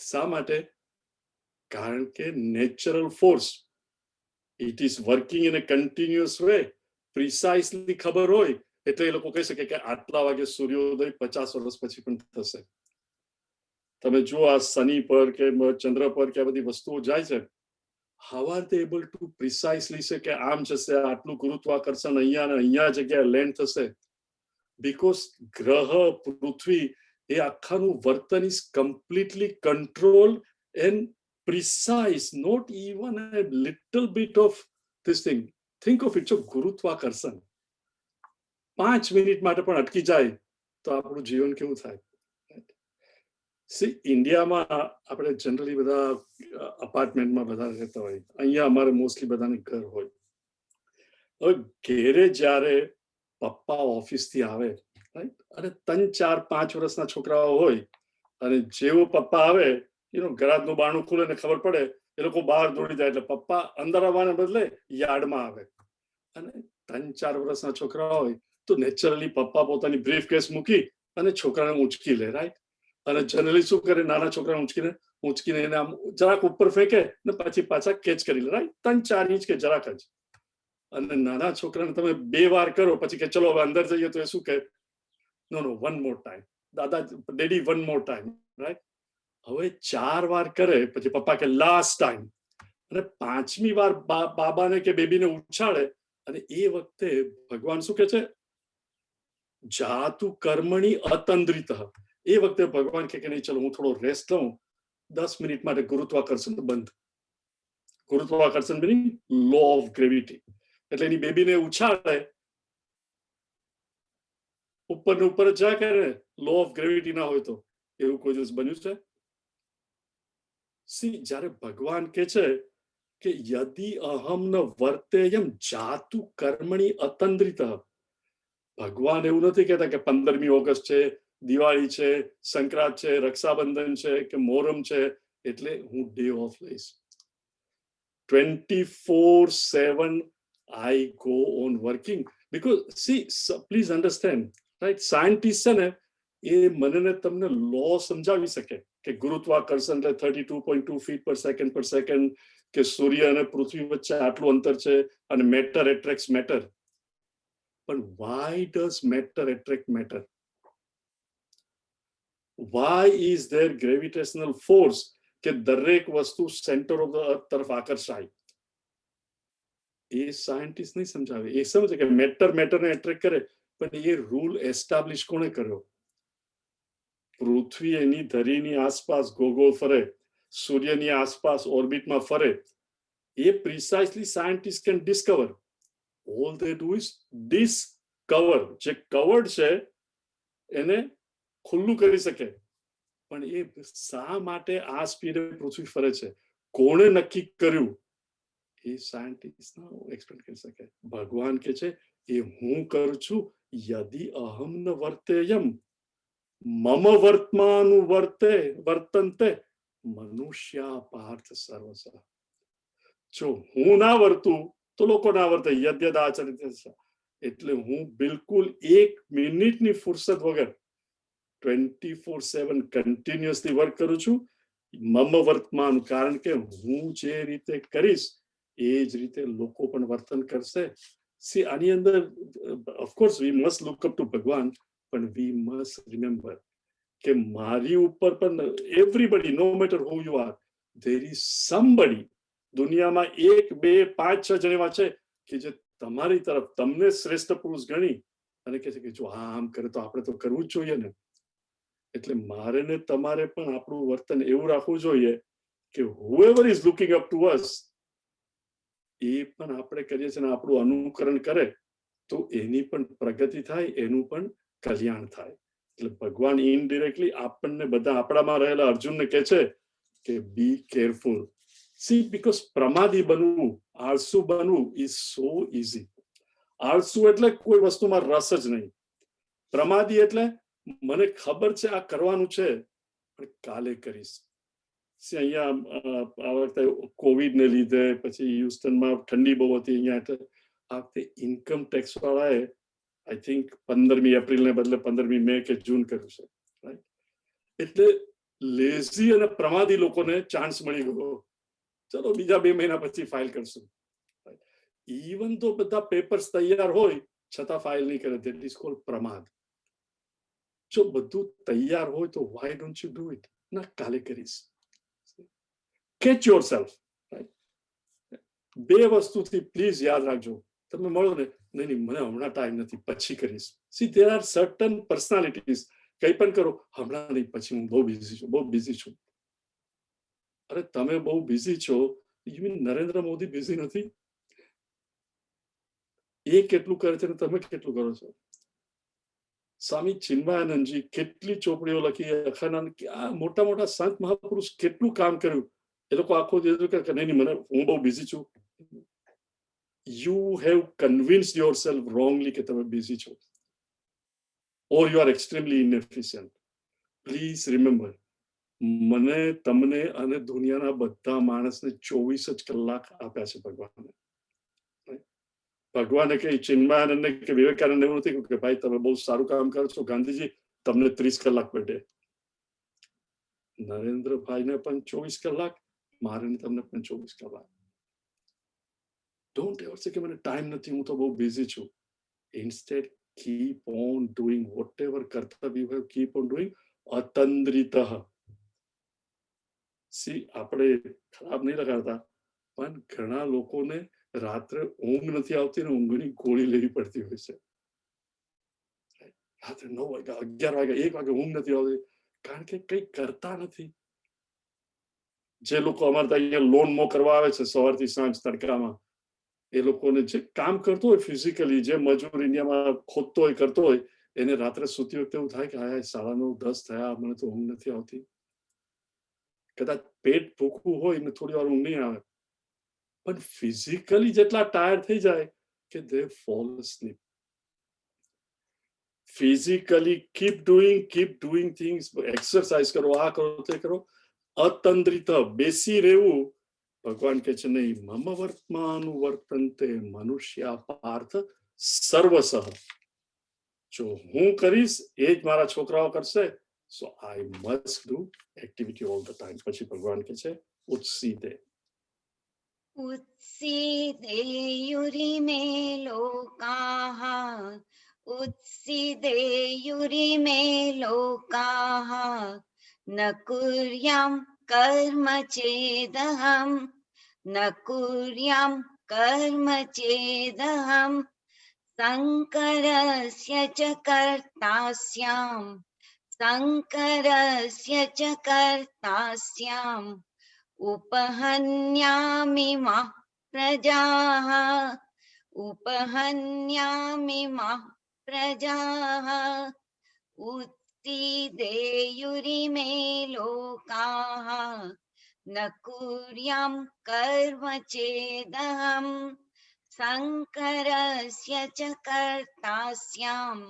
શા માટે? કારણ કે natural force, it is working in a continuous way. Precisely ખબર હોય એટલે એ લોકો કહી શકે કે આટલા વાગે સૂર્યોદય 50 વર્ષ પછી પણ થશે. તમે જુઓ આ શનિ પર કે ચંદ્ર પર કે આ બધી વસ્તુઓ જાય છે, how are they able to precisely say કે આમ જશે, આટલું ગુરુત્વાકર્ષણ અહીંયા ને અહીંયા જગ્યાએ લેન્ડ થશે? બીકોઝ ગ્રહ પૃથ્વી એ આખાનું વર્તન is completely control and precise, not even a little bit of this thing. Think of it, જો ગુરુત્વાકર્ષણ 5 મિનિટ માટે પણ અટકી જાય તો આપણું જીવન કેવું થાય? ઇન્ડિયામાં આપણે જનરલી બધા અપાર્ટમેન્ટમાં બધા રહેતા હોય, અહીંયા અમારે મોસ્ટલી બધાને ઘર હોય. હવે ઘેરે જ્યારે પપ્પા ઓફિસથી આવે, અને 3, 4, 5 વર્ષના છોકરાઓ હોય, અને જેવો પપ્પા આવે, ગરાજનું બારણું ખુલે ને ખબર પડે, એ લોકો બહાર દોડી જાય, એટલે પપ્પા અંદર આવવાને બદલે યાર્ડમાં આવે. અને 3, 4 વર્ષના છોકરા હોય તો નેચરલી પપ્પા પોતાની બ્રીફ કેસ મૂકી અને છોકરાને ઊંચકી લે, રાઈટ? અને જનરલી શું કરે, નાના છોકરાને ઊંચકીને એને આમ જરાક ઉપર ફેંકે ને પછી પાછા કેચ કરી લે, રાઈટ? 3, 4 ઇંચ કે જરાક જ. અને નાના છોકરાને તમે 2 વાર કરો પછી કે ચલો હવે અંદર જઈએ, તો એ શું કહે? નો, વન મોર ટાઈમ, દાદા, daddy, one more time, right? હવે 4 વાર કરે પછી પપ્પા કે લાસ્ટ ટાઈમ, અને 5મી વાર બાબાને કે બેબીને ઉછાળે, અને એ વખતે ભગવાન શું કે છે? જાતુ કર્મણી અતંદ્રિત. એ વખતે ભગવાન કે નહીં, ચલો હું થોડો રેસ્ટ લઉં, 10 મિનિટ માટે ગુરુત્વાકર્ષણ બંધ. ગુરુત્વાકર્ષણ મીનિંગ લો ઓફ ગ્રેવિટી. એટલે એની બેબીને ઉછાળે, ઉપર ને ઉપર જ જાય કરે, લો ઓફ ગ્રેવિટી ના હોય તો. એવું કોઈ દિવસ બન્યું છે? જ્યારે ભગવાન કે છે કે યદિ અહમ ન વર્તેયમ જાતુ કર્મણી અતંદ્રિત. ભગવાન એવું નથી કહેતા કે 15મી ઓગસ્ટ છે, દિવાળી છે, સંક્રાંત છે, રક્ષાબંધન છે કે મોહરમ છે એટલે હું ડે ઓફ લઈશ. 24/7 I go on working, because please understand, right? Scientists છે ને એ મને ને તમને લો સમજાવી શકે કે ગુરુત્વાકર્ષણ એટલે 32.2 feet per second કે સૂર્ય અને પૃથ્વી વચ્ચે આટલું અંતર છે અને મેટર એટ્રેક્ટ્સ મેટર. પણ why does matter attract matter? Why is there gravitational force કે દરેક વસ્તુ સેન્ટર ઓફ ધ અર્થ તરફ આકર્ષાય? એ સાયન્ટિસ્ટ નહીં સમજાવે. એ સમજે કે મેટરને એટ્રેક્ટ કરે, પણ એ રૂલ એસ્ટાબ્લિશ કોણે કર્યો? પૃથ્વી એની ધરીની આસપાસ ગોગોળ ફરે, સૂર્યની આસપાસ ઓર્બિટમાં ફરે, એ precisely scientist can discover. All they do is discover. જે કવર્ડ છે એને ખુલ્લું કરી શકે, પણ એ શા માટે આ સ્પીડે પૃથ્વી ફરે છે, કોણે નક્કી કર્યું, એ સાયન્ટિસ્ટ એક્સપ્લેન કરી શકે. ભગવાન કે છે એ હું કરું છું. યદિ અહમ ન વર્તેયમ મમ વર્તમાનું વર્તન્તે મનુષ્યા પાર્થ સર્વસ. જો હું ના વર્તું તો લોકો ના વર્તે. યદ્યદ આચરિત. એટલે હું બિલકુલ 1 મિનિટની ફુરસત વગર 24/7 કન્ટિન્યુઅસલી વર્ક કરું છું. મમ વર્તમાન, કારણ કે હું જે રીતે કરીશ એ જ રીતે લોકો પણ વર્તન કરશે. સી આની અંદર of course we must look up to ભગવાન, પણ વી મસ્ટ રિમેમ્બર કે મારી ઉપર પણ everybody, no matter who you are, there is somebody. દુનિયામાં 1, 2, 5, 6 જણ એવા છે કે જે તમારી તરફ તમને શ્રેષ્ઠ પુરુષ ગણી અને કહે છે કે જો આમ કરે તો આપણે તો કરવું જ જોઈએ ને. એટલે મારે ને તમારે પણ આપણું વર્તન એવું રાખવું જોઈએ કે whoever is looking up to us, એ પણ આપણે કરીએ છીએ ને આપણું અનુકરણ કરે તો એની પણ પ્રગતિ થાય, એનું પણ કલ્યાણ થાય. એટલે ભગવાન ઇનડિરેક્ટલી આપણને બધા આપણામાં રહેલા અર્જુનને કહે છે કે બી કેરફુલ. સી, બીકોઝ પ્રમાદી બનવું, આળસુ બનવું ઇઝ સો ઇઝી. આળસુ એટલે કોઈ વસ્તુમાં રસ જ નહીં. પ્રમાદી એટલે મને ખબર છે આ કરવાનું છે પણ કાલે કરીશ. અહીંયા આ વખતે કોવિડને લીધે પછી હ્યુસ્ટનમાં ઠંડી બહુ હતી અહીંયા, એટલે આ વખતે ઇન્કમ ટેક્સ વાળાએ આઈ થિંક 15મી એપ્રિલને બદલે 15મી મે કે જૂન કર્યું છે, રાઈટ? એટલે લેઝી અને પ્રમાદી લોકોને ચાન્સ મળી ગયો, ચલો બીજા 2 મહિના પછી ફાઇલ કરશું. ઇવન તો બધા પેપર્સ તૈયાર હોય છતાં ફાઇલ નહીં કરે, ધેટ ઇઝ કોલ્ડ પ્રમાદ. જો બધું તૈયાર હોય તો why don't you do it? ના, કાલે કરીશ. Catch yourself, right? 2 વસ્તુથી પ્લીઝ યાદ રાખજો. તમે મળો ને, નહીં મને હમણાં ટાઈમ નથી, પછી કરીશ. C, there are certain personalities, કંઈ પણ કરો, હમણાં નહીં, પછી હું બહુ બિઝી છું. અરે તમે બહુ બિઝી છો, you mean Narendra Modi busy નથી? એ કેટલું કરે છે ને તમે કેટલું કરો છો? સ્વામી ચિન્મયાનંદજી કેટલી ચોપડીઓ લખી, અખાનંદ, આ મોટા મોટા સંત મહાપુરુષ કેટલું કામ કર્યું. એ લોકો આખો દિવસ કે નહીં મને હું બહુ બિઝી છું. You have convinced yourself wrongly કે તમે બિઝી છો, or you are extremely inefficient. Please remember, મને, તમને અને દુનિયાના બધા માણસને 24 જ કલાક આપ્યા છે ભગવાને. ભગવાને કઈ ચિન્મયાનંદને કે વિવેકાનંદ એવું નથી કે ભાઈ તમે બહુ સારું કામ કરો છો ગાંધીજી, તમને 30 કલાક બેઠે. નરેન્દ્રભાઈને પણ 24 કલાક, મારે તમને પણ 24 કલાક. ડોન્ટ એવર સે કે મને ટાઈમ નથી, હું તો બહુ બિઝી છું. Instead keep on doing whatever કર્તવ્ય you have, keep on doing અતંદ્રિતઃ. સી, આપણે ખરાબ નહીં લગાડતા, પણ ઘણા લોકોને રાત્રે ઊંઘ નથી આવતી ને ઊંઘની ગોળી લેવી પડતી હોય છે. રાત્રે 9 વાગ્યા, 11 વાગ્યા, 1 વાગે ઊંઘ નથી આવતી, કારણ કે કઈ કરતા નથી. જે લોકો અમારે અહીંયા લોન મો કરવા આવે છે સવારથી સાંજ તડકામાં, એ લોકોને જે કામ કરતો હોય ફિઝિકલી, જે મજૂર ઇન્ડિયામાં ખોદતો હોય, કરતો હોય, એને રાત્રે સૂતી વખતે એવું થાય કે હા 9:30 10 થયા, મને તો ઊંઘ નથી આવતી. કદાચ પેટ ભૂખું હોય ને થોડી વાર ઊંઘ નહીં આવે, પણ ફિઝિકલી જેટલા ટાયર્ડ થઈ જાય કે they fall asleep. Physically keep doing things, exercise કરો, આ કરો, તે કરો. અતંદ્રિત, બેસી રહેવું, ભગવાન કહે છે નહીં, મમ વર્તમાનું વર્તન્તે મનુષ્યા પાર્થ સર્વસઃ. જો હું કરીશ એ જ મારા છોકરાઓ કરશે, so I must do activity all the time. પછી ભગવાન કહે છે ઉત્સીદે. उत्सीदेयुरिमे लोकाः, उत्सीदेयुरिमे लोकाः, न कुर्यां कर्म चेदहं, न कुर्यां कर्म चेदहं, संकरस्य च कर्तास्यां, शङ्करस्य च कर्तास्याम् उपहन्यामि मा प्रजाः उपहन्यामि मा प्रजाः उत्सीदेयुरिमे लोकाः न कुर्यां कर्म चेदहम् शङ्करस्य च कर्तास्याम्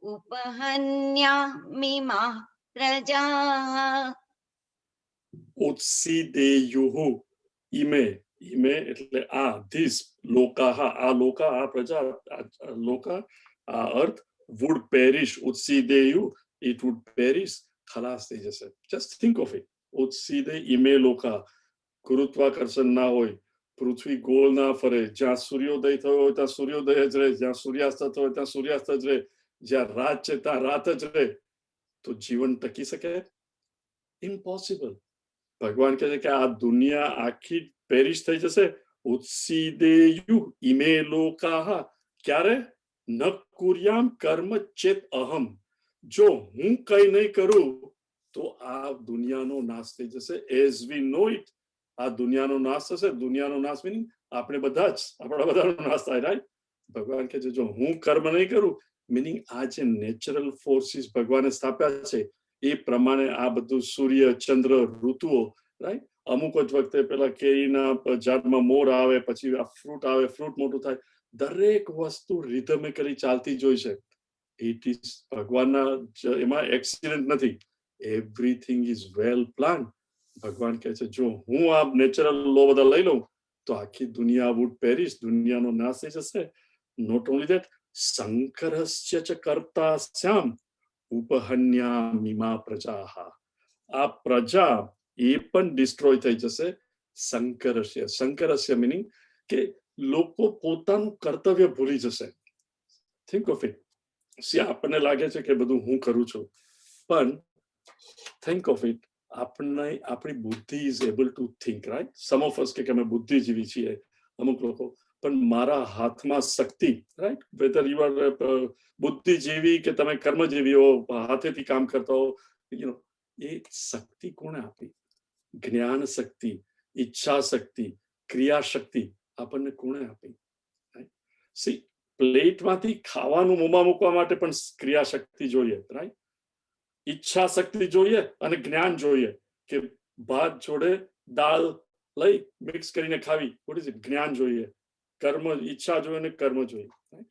उपहन्यामि मा प्रजाः उत्सीदेयुः इमे इमे એટલે આ ધીસ લોકાહ આ લોકા આ પ્રજા લોકા આ અર્થ would perish उत्सीदेयु it would perish ખલાસ થઈ જશે just think of it उत्सीदे इमे लोका ગુરુત્વાકર્ષણ ના હોય પૃથ્વી ગોળ ના ફરે જ્યાં સૂર્યોદય થયો હોય ત્યાં સૂર્યોદય જ રહે જ્યાં સૂર્યાસ્ત થયો હોય ત્યાં સૂર્યાસ્ત જ રહે જ્યાં રાત છે ત્યાં રાત જ રહે તો જીવન ટકી શકે ઇમ્પોસિબલ ભગવાન કહે છે કે આ દુનિયા આખી પેરિશ થઈ જશે उत्सीदेयु इमे लोकाः ક્યારે ન કુર્યામ કર્મ ચેત અહમ જો હું કઈ નહીં કરું તો આ દુનિયાનો નાશ થઈ જશે as we know it આ દુનિયાનો નાશ થશે દુનિયાનો નાશ મીનિંગ આપણે બધા જ આપણા બધાનો નાશ થાય રાઈટ ભગવાન કહે છે જો હું કર્મ નહીં કરું મીનિંગ આ જે નેચરલ ફોર્સિસ ભગવાને સ્થાપ્યા છે એ પ્રમાણે આ બધું સૂર્ય ચંદ્ર ઋતુઓ રાઈટ અમુક જ વખતે પેલા કેરીના ઝાડમાં મોર આવે પછી આ ફ્રૂટ આવે ફ્રૂટ મોટું થાય દરેક વસ્તુ રિધમિકલી ચાલતી જોઈ છે ઇટ ઇઝ ભગવાનના એમાં એક્સિડન્ટ નથી એવરીથિંગ ઇઝ વેલ પ્લાન ભગવાન કહે છે જો હું આ નેચરલ લો બધા લઈ લઉં તો આખી દુનિયા વુડ પેરિશ દુનિયાનો નાશ થઈ જશે નોટ ઓનલી ધેટ શંકરસ્ય ચ કર્તાસ્યામ ઉપહન્યામિ મા પ્રજાઃ આ પ્રજા એ પણ ડિસ્ટ્રોય થઈ જશે શંકરસ્ય મીનિંગ કે લોકો પોતાનું કર્તવ્ય ભૂલી જશે થિંક ઓફ ઇટ સી આપણને લાગે છે કે બધું હું કરું છું પણ થિંક ઓફ ઇટ આપણી બુદ્ધિ is able to think right some of us કે અમે બુદ્ધિજીવી છીએ અમુક લોકો પણ મારા હાથમાં શક્તિ રાઈટ વેધર યુ આર બુદ્ધિજીવી કે તમે કર્મજીવી હો હાથેથી કામ કરતા હો યુ નો એ શક્તિ કોણે આપી જ્ઞાન શક્તિ ઈચ્છા શક્તિ ક્રિયા શક્તિ આપણને કોણે આપી સી પ્લેટમાંથી ખાવાનું મોંમાં મૂકવા માટે પણ ક્રિયા શક્તિ જોઈએ રાઈટ ઈચ્છા શક્તિ જોઈએ અને જ્ઞાન જોઈએ કે ભાત જોડે દાળ લઈ મિક્સ કરીને ખાવી વોટ ઇઝ ઇટ જ્ઞાન જોઈએ કર્મ ઈચ્છા જોઈએ અને કર્મ જોઈએ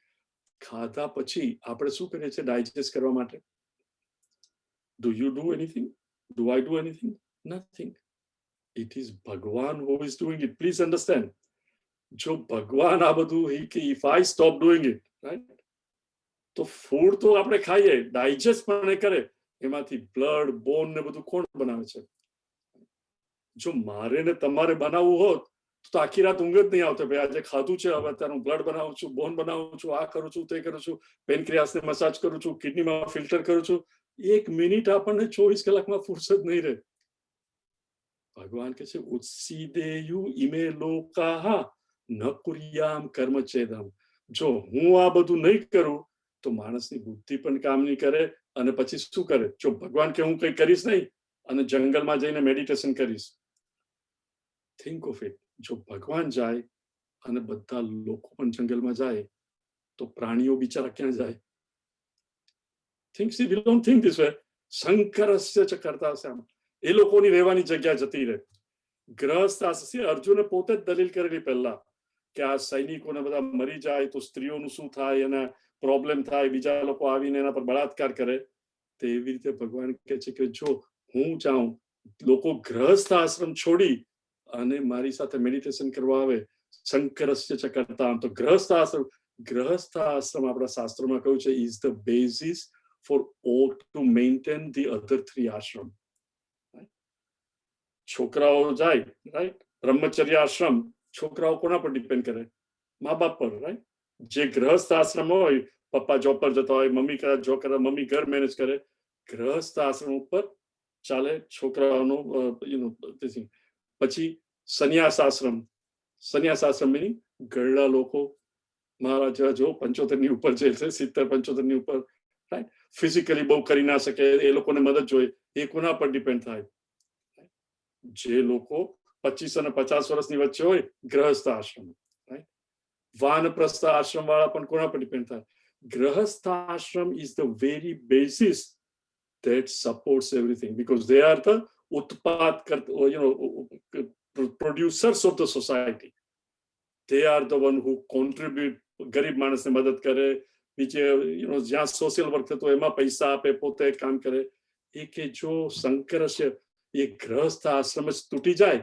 ખાધા પછી આપણે શું કરીએ છીએ ડાયજેસ્ટ કરવા માટે do you do anything do I do anything nothing it is Bhagwan who is doing it please understand jo Bhagwan આ બધું if I stop doing it right તો ફૂડ તો આપણે ખાઈએ ડાયજેસ્ટ પણ કરે એમાંથી બ્લડ બોન ને બધું કોણ બનાવે છે જો મારે ને તમારે બનાવવું હોત તો આખી રાત ઊંઘ જ નહીં આવતો ભાઈ આજે ખાધું છે હવે અત્યારનું બ્લડ બનાવું છું બોન બનાવું છું આ કરું છું તે કરું છું પેનક્રિયાસને મસાજ કરું છું કિડનીમાં ફિલ્ટર કરું છું એક મિનિટ આપણને 24 કલાકમાં ફુરસદ નહીં રહે ભગવાન કહે છે ઉત્સીદેયુ ઇમે લોકાહ ન કુર્યામ કર્મ ચેદમ જો હું આ બધું નહીં કરું તો માણસની બુદ્ધિ પણ કામ નહીં કરે અને પછી શું કરે જો ભગવાન કે હું કંઈ કરીશ નહીં અને જંગલમાં જઈને મેડિટેશન કરીશ થિંક ઓફ ઇટ જો ભગવાન જાય અને બધા લોકો પણ જંગલમાં જાય તો પ્રાણીઓ બિચારા ક્યાં જાય think see we don't think this way શંકરસ્ય ચ કર્તાસ્યામ એ લોકોની રહેવાની જગ્યા જતી રહે ગ્રહસ્થ આશ્રમ અર્જુને પોતે જ દલીલ કરેલી પહેલા કે આ સૈનિકોને બધા મરી જાય તો સ્ત્રીઓનું શું થાય અને પ્રોબ્લેમ થાય બીજા લોકો આવીને એના પર બળાત્કાર કરે તેવી રીતે ભગવાન કહે છે કે જો હું જાઉં લોકો ગ્રહસ્થ આશ્રમ છોડી અને મારી સાથે મેડિટેશન કરવા આવે શંકરસ્ય ચ કર્તામ તો ગ્રહસ્થ આશ્રમ આપણા શાસ્ત્રોમાં કહ્યું છે is the basis for all to maintain the other 3 આશ્રમ છોકરાઓ જાય રાઈટ બ્રહ્મચર્ય આશ્રમ છોકરાઓ કોના પર ડિપેન્ડ કરે મા બાપ પર રાઈટ જે ગ્રહસ્થ આશ્રમ હોય પપ્પા જોબ પર જતા હોય મમ્મી કદાચ જોબ કરે મમ્મી ઘર મેનેજ કરે ગ્રહસ્થ આશ્રમ ઉપર ચાલે છોકરાઓનો યુ નો પછી સંન્યાસ આશ્રમ મીનિંગ ગરડા લોકો મારા જેવા જો 75 ની ઉપર જે છે 70-75 ની ઉપર રાઈટ. ફિઝિકલી બહુ કરી ના શકે, એ લોકોને મદદ જોઈએ, એ કોના પર ડિપેન્ડ થાય? જે લોકો 25 અને 50 વર્ષની વચ્ચે હોય, ગ્રહસ્થ આશ્રમ, રાઈટ. વાનપ્રસ્થ આશ્રમ વાળા પણ કોના પર ડિપેન્ડ થાય? ગ્રહસ્થ આશ્રમ is the very basis that supports everything, because they are the utpad, producers of the society. They are the one who contribute, ગરીબ માણસને મદદ કરે, બીજે જ્યાં સોશિયલ વર્ક થતો એમાં પૈસા આપે, પોતે કામ કરે. એ કે જો સંઘર્ષ એ ગ્રહસ્થ આશ્રમ જ તૂટી જાય,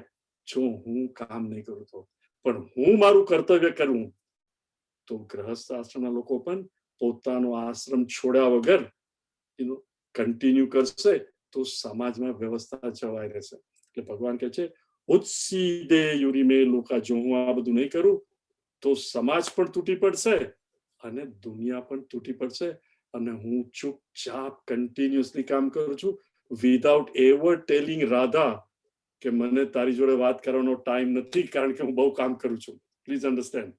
જો હું કામ નહીં કરું તો, પણ હું મારું કર્તવ્ય કરું તો ગ્રહસ્થ આશ્રમના લોકો પણ પોતાનો આશ્રમ છોડ્યા વગર કન્ટિન્યુ કરશે તો સમાજમાં વ્યવસ્થા જળવાઈ રહેશે. એટલે ભગવાન કહે છે ઉત્સીદે યુરિમે લોકા, જો હું આ બધું નહીં કરું તો સમાજ પણ તૂટી પડશે અને દુનિયા પણ તૂટી પડશે. અને હું ચૂપચાપ કન્ટિન્યુઅસલી કામ કરું છું વિધાઉટ એવર ટેલિંગ રાધા કે મને તારી જોડે વાત કરવાનો ટાઈમ નથી કારણ કે હું બહુ કામ કરું છું. Please understand,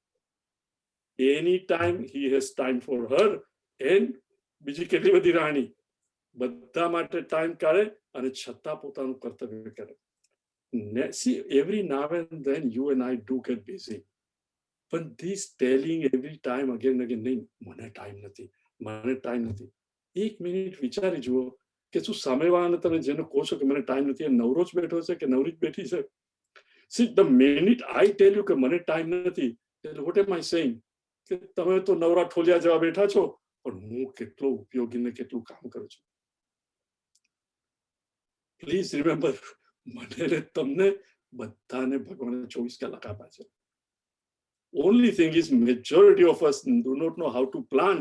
any time he has time for her and બીજી કેટલી બધી રાણી બધા માટે ટાઈમ કાઢે અને છતાં પોતાનું કર્તવ્ય કરે. See, every now and then you and I do get busy, but this telling every time again and again, નહીં મને ટાઈમ નથી, મને ટાઈમ નથી. એક મિનિટ વિચારી જુઓ કે શું સામેવાળાને તમે જેને કહો છો કે મને ટાઈમ નથી, એ નવરો જ બેઠો છે કે નવરી જ બેઠી છે? See, the minute I tell you કે મને ટાઈમ નથી, what am I saying? કે તમે તો નવરા ઠોલિયા જેવા બેઠા છો, પણ હું કેટલો ઉપયોગી ને કેટલું કામ કરું છું. પ્લીઝ રિમેમ્બર, મને ને તમને બધાને ભગવાને 24 કલાક આપ્યા છે. Only thing is majority of us do not know how to plan.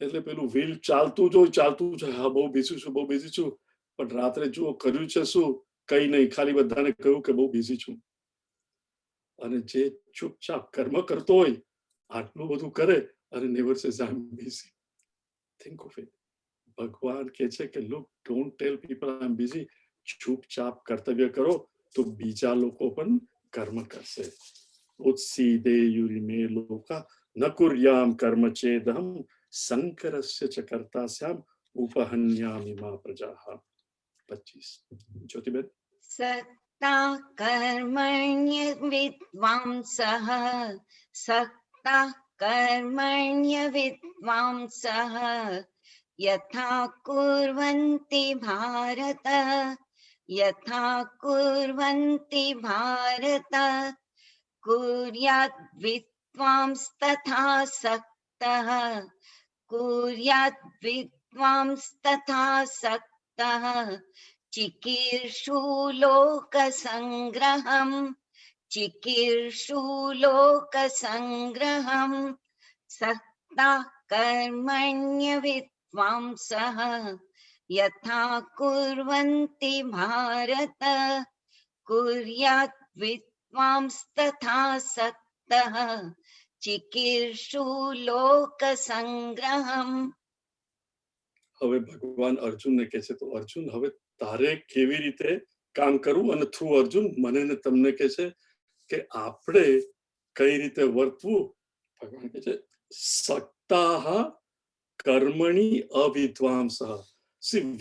એટલે પેલું વ્હીલ ચાલતું છે, હા બહુ બિઝી છું, બહુ બિઝી છું, પણ રાત્રે જુઓ કર્યું છે શું? કઈ નહીં, ખાલી બધાને કહ્યું કે બહુ બિઝી છું. અને જે ચૂપચાપ કર્મ કરતો હોય આટલું બધું કરે અને never says I am busy. Think of it. ભગવાન કહે છે કે look, don't tell people I am busy. ચૂપચાપ કર્તવ્ય કરો તો બીજા લોકો પણ કર્મ કરશે. ઉત્સીદે યુરિમે લોકા ન કુર્યામ કર્મ ચેદહમ સંકરસ્ય ચ કર્તાસ્યામ ઉપહન્યામિ મા પ્રજાઃ. 25. જ્યોતિબેન. सक्ता कर्मण्य विद्वांसः, सक्ता कर्मण्य विद्वांसः यथा कुर्वन्ति भारत, यथा कुर्वन्ति भारत कुर्यात् विद्वांस्तथा सक्तः, कुर्यात् विद्वांस्तथा सक्तः चिकीर्षु लोकसंग्रहम्, चिकीर्षु लोकसंग्रहम् सक्ता कर्मण्य विद्वांसः यथा कुर्वन्ति भारत कुर्यात् विद्वांस्तथा सक्तः चिकीर्षु लोकसंग्रहम्. હવે ભગવાન અર્જુનને કહે છે તો અર્જુન હવે તારે કેવી રીતે કામ કરવું, અને થ્રુ અર્જુન મને ને તમને કહે છે કે આપણે કઈ રીતે વર્તવું. ભગવાન કહે છે સક્તાઃ કર્મણિ અવિદ્વાંસઃ.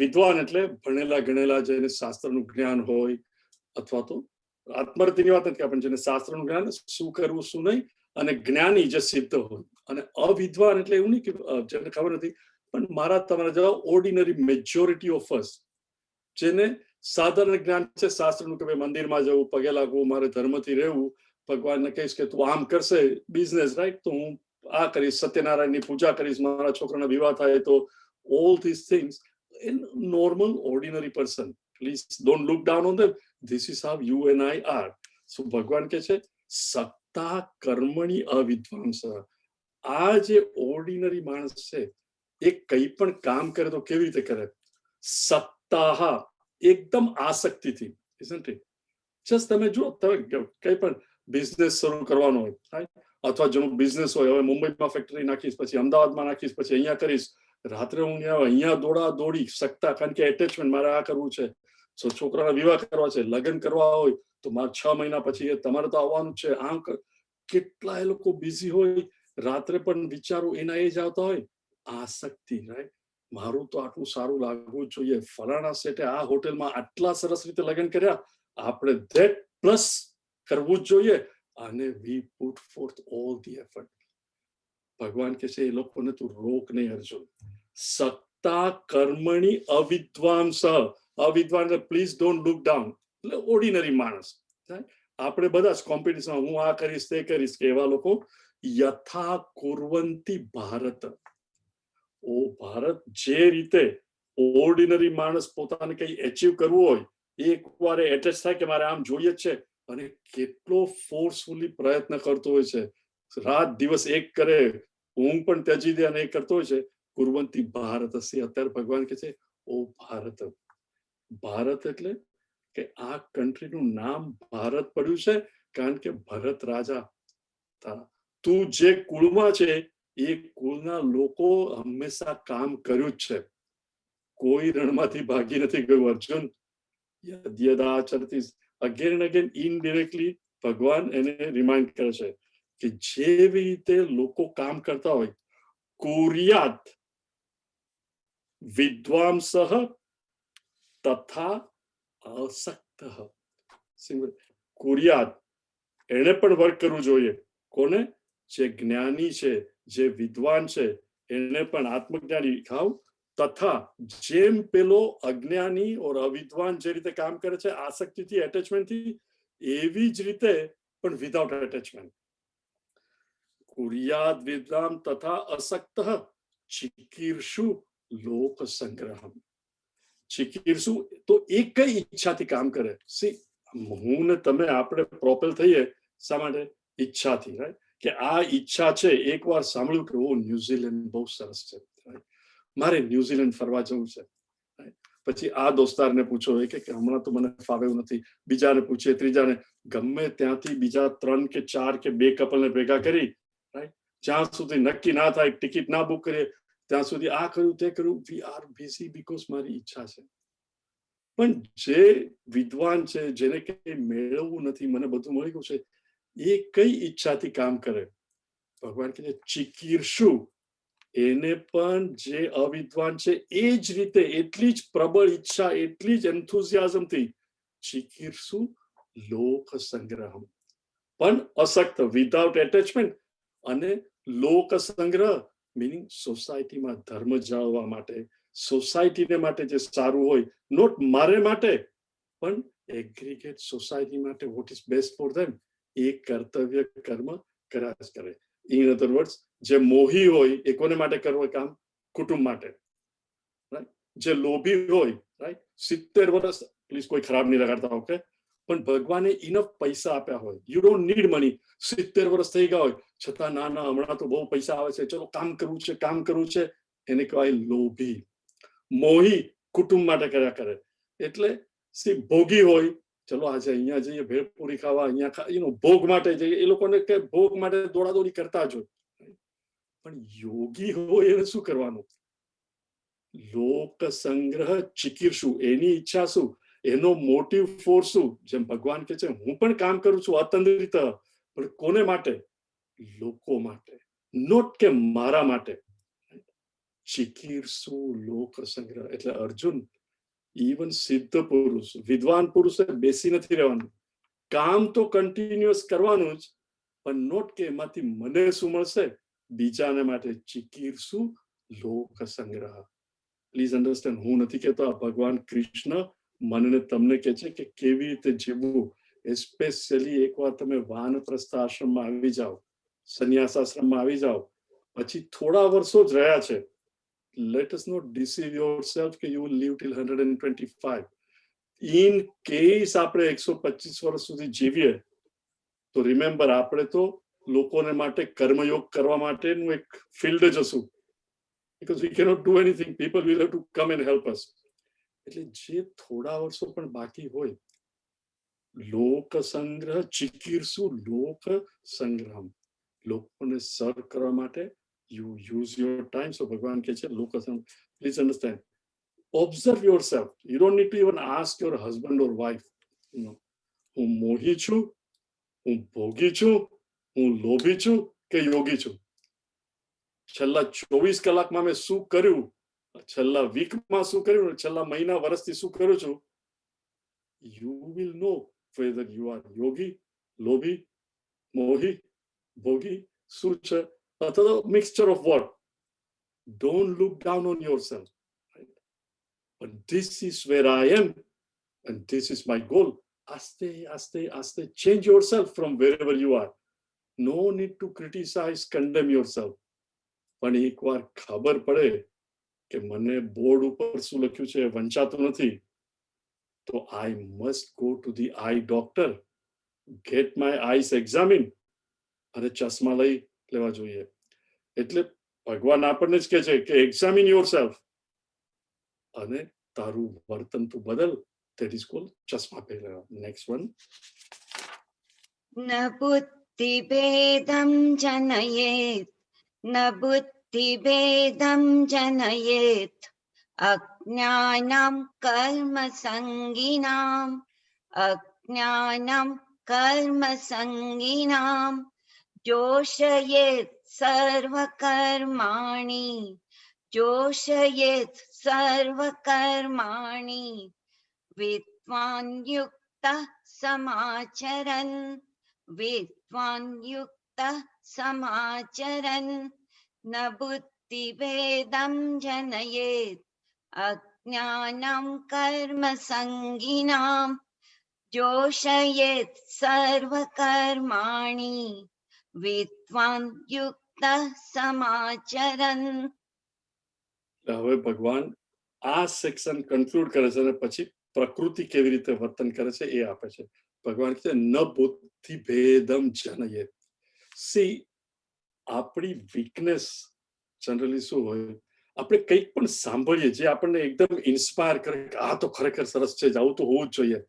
વિદ્વાન એટલે ભણેલા ગણેલા, જેને શાસ્ત્રનું જ્ઞાન હોય, અથવા તો આત્મરતિની વાત નથી, આપણે જેને શાસ્ત્રનું જ્ઞાન શું કરવું શું નહીં, અને જ્ઞાની જે સિદ્ધ હોય. અને અવિદ્વાન એટલે એવું નહીં કે જેને ખબર નથી, પણ મારા તમારા જેવા ઓર્ડિનરી મેજોરિટી ઓફ અસ જેને સાધારણ જ્ઞાન છે શાસ્ત્રનું કે ભાઈ મંદિરમાં જવું, પગે લાગવું, મારે ધર્મથી રહેવું, ભગવાનને કહીશ કે તું આમ કરશે બિઝનેસ, રાઈટ, તો હું આ કરીશ, સત્યનારાયણની પૂજા કરીશ, મારા છોકરાના વિવાહ થાય તો all these things in normal ordinary person, please don't look down on them, this is how you and I are. So ભગવાન કહે છે સક્તા કર્મણિ અવિદ્વાંસ. આ જે ઓર્ડિનરી માણસ છે એ કઈ પણ કામ કરે તો કેવી રીતે કરે? સક્તાહ, એકદમ આસક્તિથી. isn't it? જસ્ટ તમે જુઓ, તમે કઈ પણ બિઝનેસ શરૂ કરવાનો હોય, અથવા જેનો બિઝનેસ હોય, હવે મુંબઈમાં ફેક્ટરી નાખીશ, પછી અમદાવાદમાં નાખીશ, પછી અહીંયા કરીશ, રાત્રે હું અહીંયા દોડા દોડી શકતા, કારણ કે એટેચમેન્ટ, મારે આ કરવું છે, છોકરાના વિવાહ કરવા છે, લગ્ન કરવા હોય તો મારે 6 મહિના પછી તમારે તો આવવાનું છે, આમ કેટલા એ લોકો બિઝી હોય, રાત્રે પણ વિચારો એના એ જ આવતા હોય. આસક્તિ, રાઈટ? મારું તો આટલું સારું લાગવું જોઈએ, ફલાણા સેટે આ હોટેલમાં આટલા સરસ રીતે લગ્ન કર્યા, આપણે ધેટ પ્લસ કરવું જ જોઈએ, અને we put forth all the effort. ભગવાન કહે છે એ લોકોને તું રોક નહીં અર્જુન. સત્તા કર્મણી અવિદ્વાંસ, અવિદ્વાન પ્લીઝ ડોન્ટ લુક ડાઉન, એટલે ઓર્ડિનરી માણસ. આપણે બધા જ કોમ્પિટિશન, હું આ કરીશ તે કરીશ, કે એવા લોકો યથા કુર્વંતી ભારત. ઓ ભારત, જે રીતે ઓર્ડિનરી માણસ પોતાને કઈ એચીવ કરવું હોય, એકવાર એટેચ થાય કે મારે આમ જોઈએ જ છે, અને કેટલો ફોર્સફુલી પ્રયત્ન કરતો હોય છે, રાત દિવસ એક કરે, ઊંઘ પણ ત્યજી દે અને એ કરતો હોય છે. કુર્વંતી ભારત હશે. અત્યારે ભગવાન કહે છે ઓ ભારત. ભારત એટલે કે આ કન્ટ્રીનું નામ ભારત પડ્યું છે કારણ કે ભરત રાજા હતા. તું જે કુળમાં છે એ કુળના લોકો હંમેશા કામ કર્યું જ છે, કોઈ રણમાંથી ભાગી નથી ગયું. Arjun યદ્યદાચરતિ, again and again indirectly ભગવાન એને રિમાઇન્ડ કરે છે કે જેવી રીતે લોકો કામ કરતા હોય, કુર્યાત વિદ્વાંસઃ તથા અસક્તઃ. કુર્યાત, એને પણ વર્ક કરવું જોઈએ. કોને? જે જ્ઞાની છે, જે વિદ્વાન છે, એને પણ આત્મજ્ઞાની ખાવ. તથા જેમ પેલો અજ્ઞાની ઓર અવિદ્વાન જે રીતે કામ કરે છે આસક્તિથી, એટેચમેન્ટથી, એવી જ રીતે પણ વિધાઉટ એટેચમેન્ટ. કુર્યાદ વિદ્વામ તથા અસક્તઃ ચિકીર્ષુ લોક સંગ્રહમ. ચિકીર્ષુ તો એક કઈ ઈચ્છાથી કામ કરે. સી, હું ને તમે આપણે પ્રોપેલ થઈએ શા માટે? ઈચ્છાથી, રાઈટ? કે આ ઈચ્છા છે. એકવાર સાંભળ્યું કે ઓ ન્યુઝીલેન્ડ બહુ સરસ છે, મારે ન્યુઝીલેન્ડ ફરવા જવું છે. પછી આ દોસ્તારને પૂછો, કે હમણાં તો મને ફાવે એવું નથી, બીજાને પૂછીએ, ત્રીજાને, ગમે ત્યાંથી બીજા 3 કે 4 કે 2 કપલને ભેગા કરી, રાઈટ? જ્યાં સુધી નક્કી ના થાય, ટિકિટ ના બુક કરીએ, ત્યાં સુધી આ કર્યું તે કર્યું. વી આર બિઝી બીકોઝ મારી ઈચ્છા છે. પણ જે વિદ્વાન છે, જેને કઈ મેળવવું નથી, મને બધું મળી ગયું છે, એ કઈ ઈચ્છાથી કામ કરે? ભગવાન કહે ચિકીર્ષુ, એને પણ જે અવિદ્વાન છે એ જ રીતે, એટલી જ પ્રબળ ઈચ્છા, એટલી જ એન્થુઝિયાઝમથી ચિકીર્ષુ લોક સંગ્રહમ. પણ અસક્ત, વિધાઉટ એટેચમેન્ટ. અને લોક સંગ્રહ મીનિંગ સોસાયટીમાં ધર્મ જાળવવા માટે, સોસાયટીને માટે જે સારું હોય, નોટ મારે માટે, પણ એગ્રીગેટ સોસાયટી માટે what is best for them, એ કર્તવ્ય કર્મ કર્યા જ કરે. ઇન અધર વર્ડ્સ, જે મોહી હોય એ કોને માટે કરવું કામ? કુટુંબ માટે, રાઈટ? જે લોભી હોય, રાઈટ, 70 વર્ષ, પ્લીઝ કોઈ ખરાબ નહીં લગાડતા, ઓકે, પણ ભગવાને ઇનફ પૈસા આપ્યા હોય, યુ ડોન્ટ નીડ મની, 70 વર્ષ થઈ ગયા હોય છતાં ના ના હમણાં તો બહુ પૈસા આવે છે, ચલો કામ કરવું છે, કામ કરવું છે, એને કહેવાય લોભી. મોહી કુટુંબ માટે કર્યા કરે. એટલે સી ભોગી હોય, ચલો આજે અહીંયા જઈએ ભેળપૂરી ખાવા, અહીંયા ભોગ માટે જઈએ, એ લોકોને કે ભોગ માટે દોડાદોડી કરતા જ હોય. પણ યોગી હોય એને શું કરવાનું? લોક સંગ્રહ ચિકીર્ષુ, એની ઈચ્છા શું, એનો મોટિવ ફોર્સ શું? જેમ ભગવાન કહે છે હું પણ કામ કરું છું અતંદ્રિત, પણ કોને માટે? લોકો માટે, નોટ કે મારા માટે. ચિકીર્ષુ લોક સંગ્રહ એટલે અર્જુન, ઇવન સિદ્ધ પુરુષ, વિદ્વાન પુરુષે બેસી નથી રહેવાનું, કામ તો કન્ટિન્યુઅસ કરવાનું જ, પણ નોટ કે એમાંથી મને શું મળશે, બીજાને માટે. ચિકીર્ષુ લોક સંગ્રહ. પ્લીઝ અન્ડરસ્ટેન્ડ, હું નથી કહેતો, આ ભગવાન કૃષ્ણ મને તમને કહે છે કે કેવી રીતે જીવવું. એસ્પેશિયલી એકવાર તમે વાનપ્રસ્થ આશ્રમમાં આવી જાઓ, સંન્યાસ આશ્રમમાં આવી જાઓ, પછી થોડા વર્ષો જ રહ્યા છે. Let us not deceive yourself કે you will live till 125. In case આપણે 125 વર્ષ સુધી જીવીએ તો રિમેમ્બર, આપણે તો લોકોને માટે કર્મયોગ કરવા માટેનું એક ફિલ્ડ જ હશું. Because we cannot do anything, people will have to come and help us. એટલે જે થોડા વર્ષો પણ બાકી હોય, લોક સંગ્રહ ચિકીર્ષુ લોક સંગ્રહમ, લોકોને સર્વ કરવા માટે you use your time. So ભગવાન કહે છે લોક સંગ્રહ. Please understand, observe yourself. You don't need to even ask your husband or wife, હું મોહી છું, હું ભોગી છું, હું લોભી છું કે યોગી છું. છેલ્લા 24 કલાકમાં મેં શું કર્યું, છેલ્લા વીકમાં શું કર્યું, છેલ્લા મહિના વર્ષથી શું કરું છું, you will know whether you are yogi, lobi, mohi, bhogi, શું છે, અથવા mixture of what. Don't look down on yourself, right? But this is where I am and this is my goal. Aste, aste, aste, change yourself from wherever you are. No need to criticize, condemn yourself. પણ એકવાર ખબર પડે કે મને board ઉપર શું લખ્યું છે વંચાતું નથી, તો I must go to the eye doctor, get my eyes examined અને ચશ્મા લઈ લેવા જોઈએ. એટલે ભગવાન આપણને જ કહે છે કે એક્ઝામિન યોરસેલ્ફ અને તારું વર્તન તું બદલ. That is called ચશ્મા પહેરી લેવા. Next one. न बुद्धिभेदं जनयेत्, न बुद्धिभेदं जनयेत्, अज्ञानं कर्मसङ्गिनाम्, अज्ञानं कर्मसङ्गिनां, जोषयेत् सर्वकर्माणि, जोषयेत् सर्वकर्माणि, विद्वान् युक्तः समाचरन्, विद्वान् युक्तः समाचरन्, न बुद्धिभेदं जनयेत्, अज्ञानं कर्मसङ्गिनां, जोषयेत् सर्वकर्माणि, विद्वान् युक्तः समाचरन्. હવે ભગવાન આ સેક્શન કન્ક્લુડ કરે છે અને પછી પ્રકૃતિ કેવી રીતે વર્તન કરે છે એ આપે છે. ભગવાન કહે છે ન બુદ્ધિ ભેદમ જનયે. સી આપણી વીકનેસ જનરલી શું હોય, આપણે કંઈક પણ સાંભળીએ જે આપણને એકદમ ઇન્સ્પાયર કરે કે આ તો ખરેખર સરસ છે, આવું તો હોવું જ જોઈએ.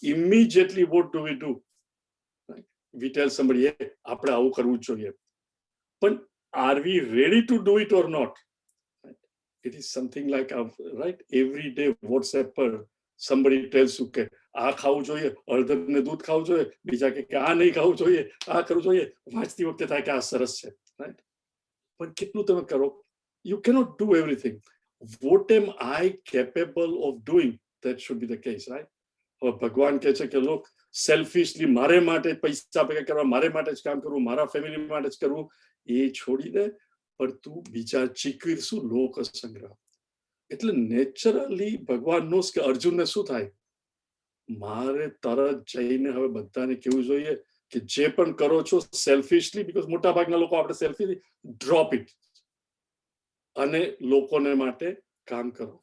Immediately what do we do? We tell somebody, આપણે આવું કરવું જ જોઈએ. પણ are we ready to do it or not? It is something like, right, every day WhatsApp પર somebody tells you કે આ ખાવું જોઈએ, હળદરને દૂધ ખાવું જોઈએ, બીજા કે આ નહીં ખાવું જોઈએ, આ કરવું જોઈએ. વાંચતી વખતે થાય કે આ સરસ છે, રાઈટ? પણ કેટલું તમે કરો? You cannot do everything. What am I capable of doing? That should be the case, right? હવે ભગવાન કહે છે કે લોક સેલ્ફિશલી મારે માટે પૈસા ભેગા કરવા, મારે માટે જ કામ કરવું, મારા ફેમિલી માટે જ કરવું, એ છોડીને પણ તું બીજા ચીકવીરશું લોક સંગ્રહ. એટલે નેચરલી ભગવાન knows કે અર્જુનને શું થાય, મારે તરત જઈને હવે બધાને કેવું જોઈએ કે જે પણ કરો છો સેલ્ફિશલી, બીકોઝ મોટા ભાગના લોકો આપણે સેલ્ફિશલી ડ્રોપ ઇટ અને લોકોને માટે કામ કરો.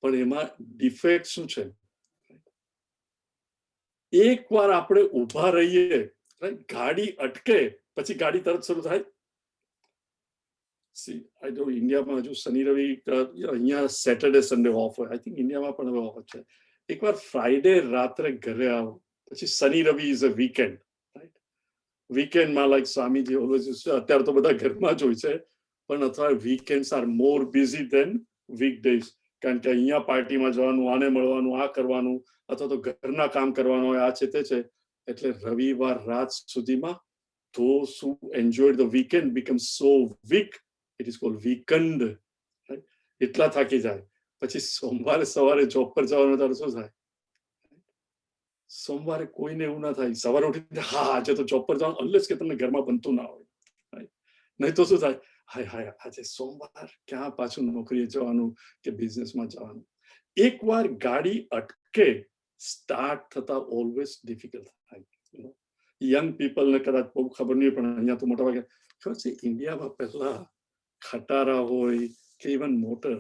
પણ એમાં ડિફેક્ટ શું છે? એકવાર આપણે ઊભા રહીએ, ગાડી અટકે પછી ગાડી તરત શરૂ થાય. See, I know ઇન્ડિયામાં હજુ શનિ રવિ અહીંયા સેટરડે સન્ડે ઓફ હોય. આઈ થિંક ઇન્ડિયામાં પણ હવે ઓફ છે. એકવાર ફ્રાઈડે રાત્રે ઘરે આવો પછી શનિ રવિ ઇઝ અ વીકેન્ડ, રાઈટ? વીકેન્ડમાં લાઈક સ્વામીજી ઓલવેઝ, અત્યારે તો બધા ઘરમાં જ હોય છે, પણ અથવા weekends are more busy than weekdays. કારણ કે અહીંયા પાર્ટીમાં જવાનું, આને મળવાનું, આ કરવાનું, અથવા તો ઘરના કામ કરવાનું હોય, આ છે તે છે. એટલે રવિવાર રાત સુધીમાં those who enjoyed the weekend become so weak. It is called weekend, right? એટલા થાકી જાય પછી સોમવારે સવારે જોબ પર જવાનું ત્યારે શું થાય? સોમવારે કોઈને એવું ના થાય સવારે ઉઠીને હા આજે તો જોબ પર જવાનું, અનલેસ કે તમને ઘરમાં બનતું ના હોય, નહીં તો શું થાય, હાય હાય આજે સોમવાર, ક્યાં પાછું નોકરીએ જવાનું કે બિઝનેસમાં જવાનું. એકવાર ગાડી અટકે સ્ટાર્ટ થતા ઓલવેઝ ડિફિકલ્ટ થાય. યંગ પીપલને કદાચ બહુ ખબર નહીં, પણ અહીંયા તો મોટા ભાગે ખબર છે, ઇન્ડિયામાં પહેલા ખટારા હોય કે ઇવન મોટર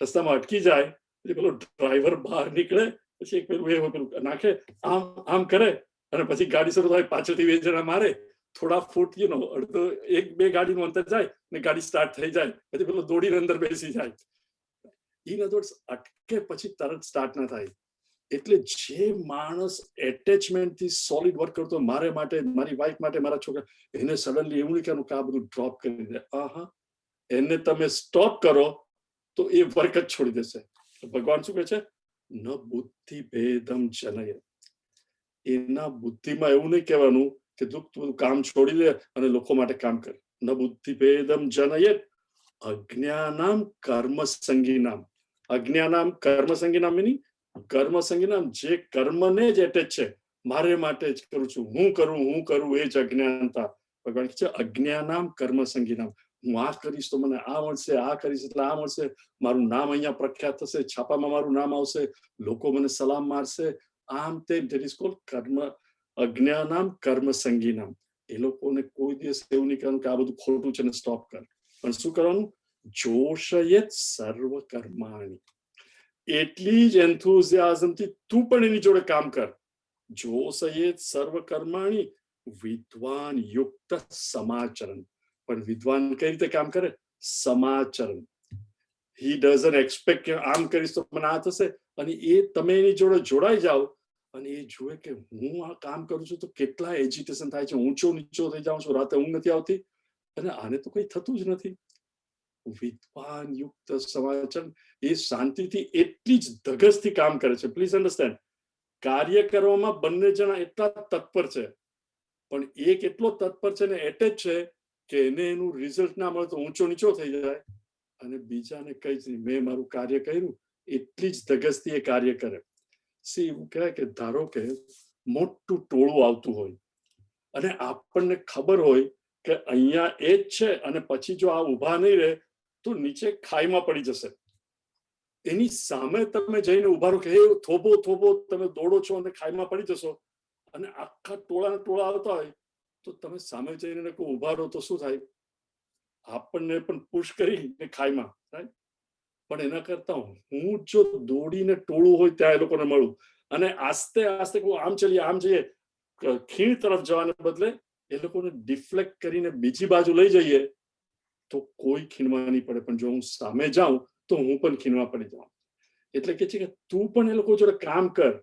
રસ્તામાં અટકી જાય પછી પેલો ડ્રાઈવર બહાર નીકળે પછી એક પેલું નાખે, આમ આમ કરે અને પછી ગાડી શરૂ થાય, પાછળથી બે જણા મારે, થોડા ફૂટ અડધો એક બે ગાડીનું અંતર જાય ને ગાડી સ્ટાર્ટ થઈ જાય, પછી પેલો દોડીને અંદર બેસી જાય. ઇન અધર વર્ડ્સ અટકે પછી તરત સ્ટાર્ટ ના થાય. એટલે જે માણસ એટેચમેન્ટથી સોલિડ વર્ક કરતો, મારે માટે, મારી વાઈફ માટે, મારા છોકરા, એને સડનલી એવું નહીં કે આ બધું ડ્રોપ કરી દે. એને તમે સ્ટોપ કરો તો એ વર્ક જ છોડી દેશે. ભગવાન શું કહે છે? ન બુદ્ધિ ભેદમ જનયે. એના બુદ્ધિમાં એવું નહીં કહેવાનું કે તું કામ છોડી દે અને લોકો માટે કામ કર. न बुद्धिभेदम जनयेत अज्ञानाम कर्म संगीनाम. अज्ञानाम कर्म संगीनाम meaning કર્મ સંજ્ઞામ, જે કર્મને જ એટેચ છે, મારે માટે જ કરું છું, હું કરું એ જ અજ્ઞાનતા. ભગવાન કહે છે અજ્ઞાનામ કર્મ સંજ્ઞામ. હું આ કરીશ તો મને આ મળશે, આ કરીશ એટલે આ મળશે, મારું નામ અહીંયા પ્રખ્યાત થશે, છાપામાં મારું નામ આવશે, લોકો મને સલામ મારશે, આમ તેમ. ધેટ ઇઝ કોલ્ડ કર્મ. અજ્ઞાનામ કર્મ સંગીનામ. એ લોકોને કોઈ દિવસ એવું નહીં કરવાનું કે આ બધું ખોટું છે ને સ્ટોપ કર. પણ શું કરવાનું? જોશયેત સર્વ કર્માણી. એટલી જ એન્થુઝિયાઝમથી તું પણ એની જોડે કામ કર. જોશયેત સર્વ કર્માણી વિદ્વાન યુક્ત સમાચરણ. પણ વિદ્વાન કઈ રીતે કામ કરે? સમાચરણ. હી ડઝન્ટ એક્સપેક્ટ કે આમ કરીશ તો મને આ થશે. અને એ તમે એની જોડે જોડાઈ જાઓ અને એ જુએ કે હું આ કામ કરું છું તો કેટલા એજિટેશન થાય છે, ઊંચો નીચો થઈ જાઉં છું, રાતે ઊંઘ નથી આવતી, અને આને તો કઈ થતું જ નથી. વિદ્વાન યુક્ત સમાચરણ. એ શાંતિથી એટલી જ ધગસથી કામ કરે છે. પ્લીઝ અન્ડરસ્ટેન્ડ, કાર્ય કરવામાં બંને જણા એટલા તત્પર છે, પણ એક એટલો તત્પર છે ને એટેચ છે કે એને એનું રિઝલ્ટ ના મળે તો ઊંચો નીચો થઈ જાય, અને બીજાને કઈ જ નહીં, મેં મારું કાર્ય કર્યું એટલી જ ધગસથી એ કાર્ય કરે. સી એવું કહેવાય કે ધારો કે મોટું ટોળું આવતું હોય અને આપણને ખબર હોય કે અહીંયા એ જ છે અને પછી જો આ ઊભા નહીં રહે તો નીચે ખાઈમાં પડી જશે. એની સામે તમે જઈને ઉભા રહો કે એ થોભો થોભો, તમે દોડો છો અને ખાઈમાં પડી જશો, અને આખા ટોળા આવતા હોય તો તમે સામે જઈને કોઈ ઉભા રહો તો શું થાય? આપણને પણ પુશ કરીને ખાઈમાં, રાઈટ? પણ એના કરતા હું જો દોડીને ટોળું હોય ત્યાં એ લોકોને મળું અને આસ્તે આસ્તે આમ ચલીએ આમ જઈએ, ખીણ તરફ જવાને બદલે એ લોકોને ડિફ્લેક્ટ કરીને બીજી બાજુ લઈ જઈએ તો કોઈ ખીણમાં નહીં પડે. પણ જો હું સામે જાઉં તો હું પણ ખીણમાં પડી જાઉં. એટલે કે છે કે તું પણ એ લોકો જોડે કામ કર,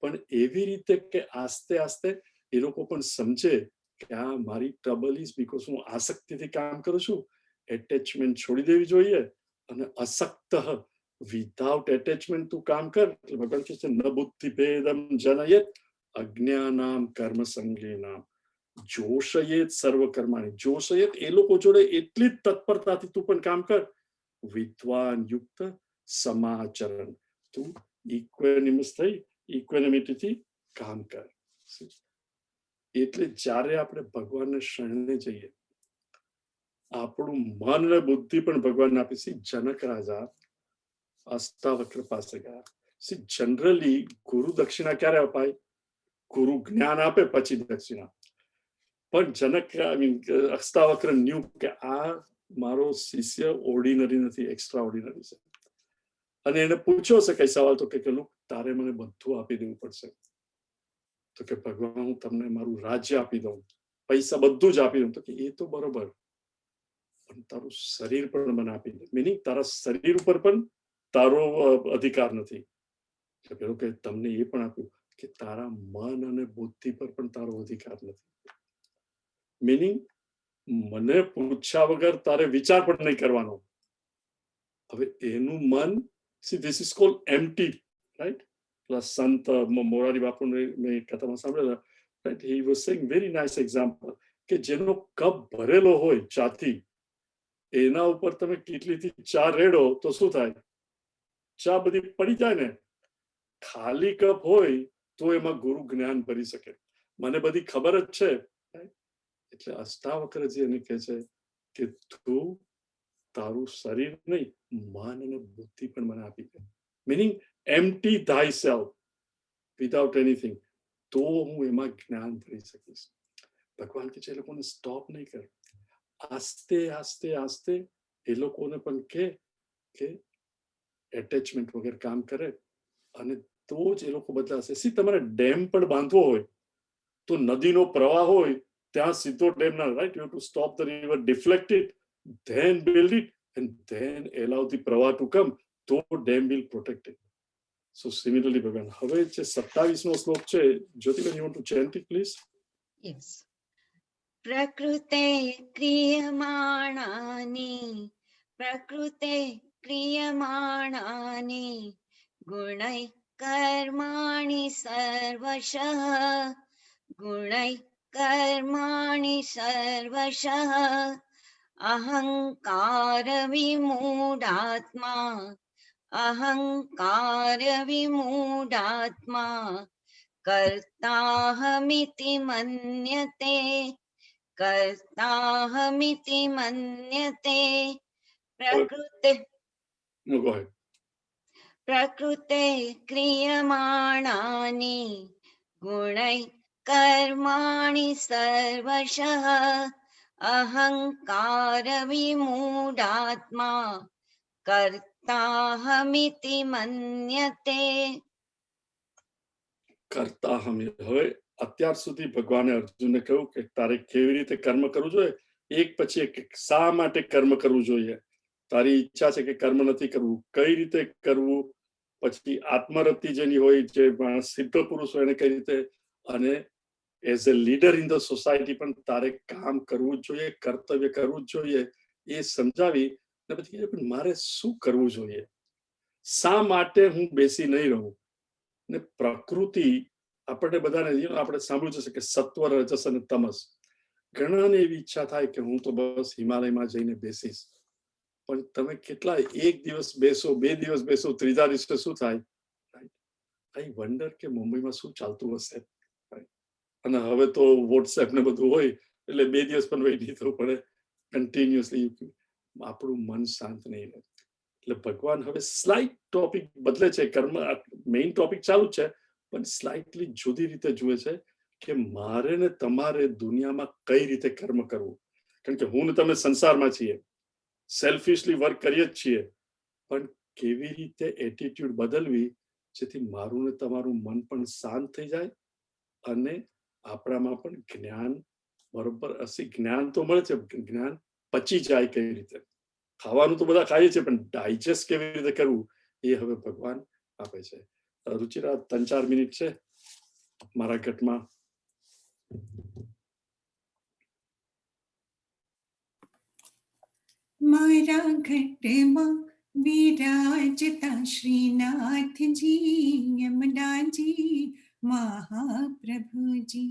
પણ એવી રીતે કે આસ્તે આસ્તે એ લોકો પણ સમજે કે આ મારી ટ્રબલ ઇઝ બીકોઝ હું આસક્તિથી કામ કરું છું. એટેચમેન્ટ છોડી દેવી જોઈએ અને અસક્ત વિધાઉટ એટેચમેન્ટ તું કામ કર. એટલે ભગવાન કહે છે ન બુદ્ધિ ભેદમ જનયેત અજ્ઞાનામ કર્મ સંગીનામ જોશયેત સર્વ કર્માણી. જોશયેત એ લોકો જોડે એટલી જ તત્પરતાથી તું પણ કામ કર. વિદ્વાન યુક્ત સમાચરણ. તું ઇક્વેનિમસ થઈ ઇક્વેનિમિટીથી કામ કર. એટલે જ્યારે આપણે ભગવાનને શરણે જઈએ, આપણું મન અને બુદ્ધિ પણ ભગવાન આપી. સી જનક રાજા અષ્ટાવક્ર પાસે ગયા. સી જનરલી ગુરુ દક્ષિણા ક્યારે અપાય? ગુરુ જ્ઞાન આપે પછી દક્ષિણા. પણ જનક અષ્ટાવક્ર ન્યુ કે આ મારો શિષ્ય ઓર્ડિનરી નથી, એક્સ્ટ્રા ઓર્ડિનરી છે. અને એને પૂછ્યો છે કઈ સવાલ તો કે તારે મને બધું આપી દેવું પડશે. તો કે ભગવાન હું તમને મારું રાજ્ય આપી દઉં, પૈસા બધું જ આપી દઉં. તો કે એ તો બરોબર, પણ તારું શરીર પણ મને આપી દે. મિનિંગ તારા શરીર ઉપર પણ તારો અધિકાર નથી. પેલું કે તમને એ પણ આપ્યું કે તારા મન અને બુદ્ધિ પર પણ તારો અધિકાર નથી. મિનિંગ મને પૂછ્યા વગર તારે વિચાર પણ નહીં કરવાનો. હવે એનું મન, see this is called empty, right? Plus Sant Morari બાપુને મેં કથામાં સાંભળેલા, right? He was saying very nice example કે જેનો કપ ભરેલો હોય ચાથી, એના ઉપર તમે કેટલીથી ચા રેડો તો શું થાય? ચા બધી પડી જાય ને. ખાલી કપ હોય તો એમાં ગુરુ જ્ઞાન ભરી શકે. મને બધી ખબર જ છે. એટલે અષ્ટાવક્રજી એને કહે છે કે તું તારું શરીર નહીં, મન અને બુદ્ધિ પણ મને આપી દે. Meaning empty thyself without anything, તો હું એમાં જ્ઞાન ભરી શકીશ. ભગવાન કે છે એ લોકોને સ્ટોપ નહીં કર. આસ્તે આસ્તે આસ્તે એ લોકોને પણ કે એટેચમેન્ટ વગર કામ કરે અને તો જ એ લોકો બદલાશે. સી તમારે ડેમ પણ બાંધવો હોય તો નદીનો પ્રવાહ હોય ત્યાં સીધો ડેમ ના, right? You have to stop the river, deflect it, then build it and then allow the પ્રવાહ ટુ કમ, તો dam will protect it. So similarly ભગવાન. હવે જે 27નો શ્લોક છે, Jyotiben you want to chant it please? Yes. પ્રકૃતે ક્રિયમાણાની ગુણૈ કર્માણિ સર્વશઃ अहंकार विमूढ़ात्मा अहंकार विमूढ़ात्मा कर्ताहमिति मन्यते कर्ताहमिति मन्यते प्रकृते No, go ahead. प्रकृते क्रियमाणानि गुणैः कर्माणि सर्वशः अहंकार विमूढ़ात्मा कर्ताहमिति मन्यते। કરતા હમે હવે અત્યાર સુધી ભગવાને અર્જુનને કહ્યું કે તારે કેવી રીતે કર્મ કરવું જોઈએ, એક પછી એક શા માટે કર્મ કરવું જોઈએ, તારી ઈચ્છા છે કે કર્મ નથી કરવું, કઈ રીતે કરવું, પછી આત્મરતિ જેની હોય, જે માણસ સિદ્ધ પુરુષ હોય એને કઈ રીતે, અને as a leader in the society પણ તારે કામ કરવું જ જોઈએ, કર્તવ્ય કરવું જ જોઈએ, એ સમજાવી ને પછી કીધું, પણ મારે શું કરવું જોઈએ, શા માટે હું બેસી નહીં રહું. ને પ્રકૃતિ આપણે બધાને આપણે સાંભળ્યું છે કે સત્વ રજસ અને તમસ, ઘણાને એવી ઈચ્છા થાય કે હું તો બસ હિમાલયમાં જઈને બેસીશ, પણ તમે કેટલા એક દિવસ બેસો, 2 દિવસ બેસો, ત્રીજા દિવસે શું થાય, આઈ વન્ડર કે મુંબઈમાં શું ચાલતું હશે. અને હવે તો વોટ્સએપ ને બધું હોય એટલે 2 દિવસ પણ વેઇટ નહીં થવું પડે, કન્ટિન્યુઅસલી આપણું મન શાંત નહીં રહે. એટલે ભગવાન હવે સ્લાઇટ ટોપિક બદલે છે, કર્મ મેઇન ટોપિક ચાલુ છે પણ સ્લાઇટલી જુદી રીતે જુએ છે કે મારે ને તમારે દુનિયામાં કઈ રીતે કર્મ કરવું. કારણ કે હું ને તમે સંસારમાં છીએ, સેલ્ફિશલી વર્ક કરીએ જ છીએ, પણ કેવી રીતે એટીટ્યુડ બદલવી જેથી મારું ને તમારું મન પણ શાંત થઈ જાય અને આપણામાં પણ જ્ઞાન બરોબર હશે. જ્ઞાન તો મળે છે, જ્ઞાન પચી જાય કઈ રીતે, ખાવાનું તો બધા ખાઈએ છે પણ ડાયજેસ્ટ કેવી રીતે કરવું એ હવે ભગવાન આપે છે. રુચિરા 3-4 મિનિટ છે મારા ઘટમાં. मारा घटमा विराजता श्रीनाथ जी यमुना जी महाप्रभु जी।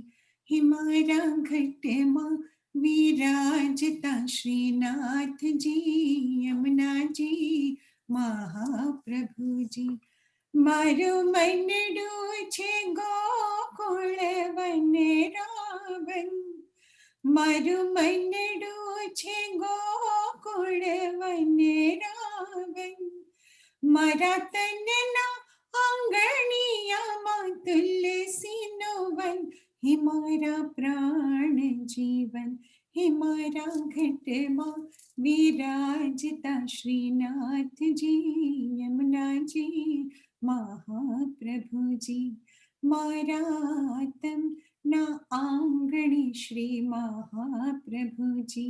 हिमारा घटमा विराजता श्रीनाथ जी यमुना जी महाप्रभु जी। मारू मनडू छे गोकुल वन रावण, मारू मनडू छे गोकुल वन रावण, मारा तनना आंगणिया मां तुलसी नो वन, हे मारा प्राण जीवन, हे मारा घटमा विराजता श्रीनाथ जी यमुना जी महाप्रभु जी। मारा तम ना आंगणी श्री महाप्रभु जी,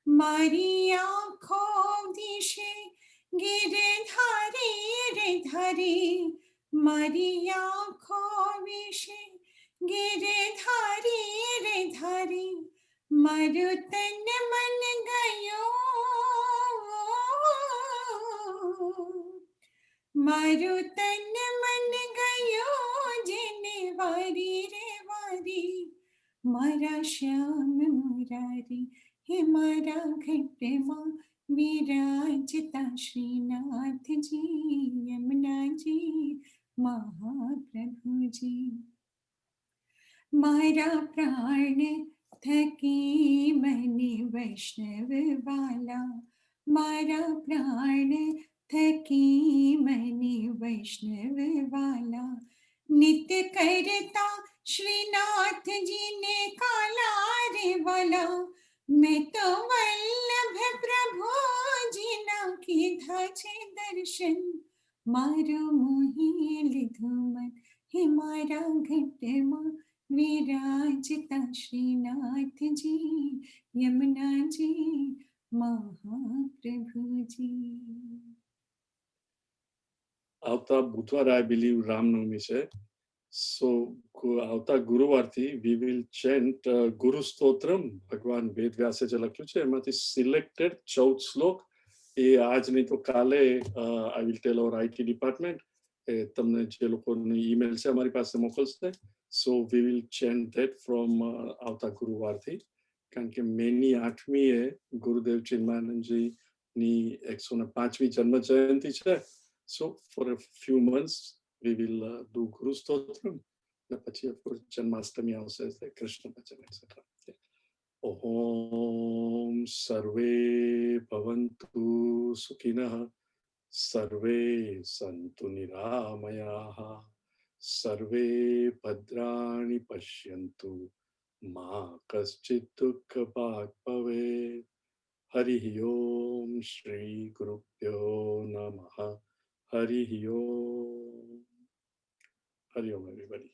मारी आँखों दिशे गिरधारी रे धारी, मारी आँखों विषे गिरधारी रे धारी, मारू तन मन गयो, मारू तन मन गयो जेने वारी रे वारी, मारा श्याम मुरारी, हे मारा घटमा विराजता श्रीनाथ जी यमुना जी महाप्रभु जी। मारा प्राण थकी मनि वैष्णव वाला, मारा प्राण थकी मनि वैष्णव वाला, नित्य करता श्रीनाथ जी ने काला रे वाला, मैं तो वल्लभ प्रभु जी ना कीधा छे दर्शन, मारो मोही लीधो मन, हे मारा घटमा विराजता श्रीनाथ जी यमुना जी महाप्रभु जी। આવતા બુધવાર આઈ બિલીવ રામનવમી છે, સો આવતા ગુરુવારથી વી વિલ ચેન્ટ ગુરુ સ્તોત્રમ. ભગવાન વેદ વ્યાસે જે લખ્યું છે એમાંથી સિલેક્ટેડ 14 શ્લોક, એ આજ નહીં તો કાલે I will tell our IT department, એ તમને જે લોકોની ઈમેલ છે અમારી પાસે મોકલશે. So we will chant that from આવતા ગુરુવારથી. કારણ કે મેની 8મી ગુરુદેવ ચિન્મયાનંદજી ની 105મી જન્મ જયંતિ છે. So for a few months we will do Guru Stotram. અને પછી of course જન્માષ્ટમી આવશે, કૃષ્ણ ભજન etc. ઓમ સર્વે ભવન્તુ સુખિનઃ, સર્વે સંતુ નિરામયાઃ, સર્વે ભદ્રાણિ પશ્યन्तु, मा कश्चित् दुःखभाग् भवेत्. हरिः ओम श्री गुरुभ्यो नमः. हरिः ओम. हरि ओम everybody.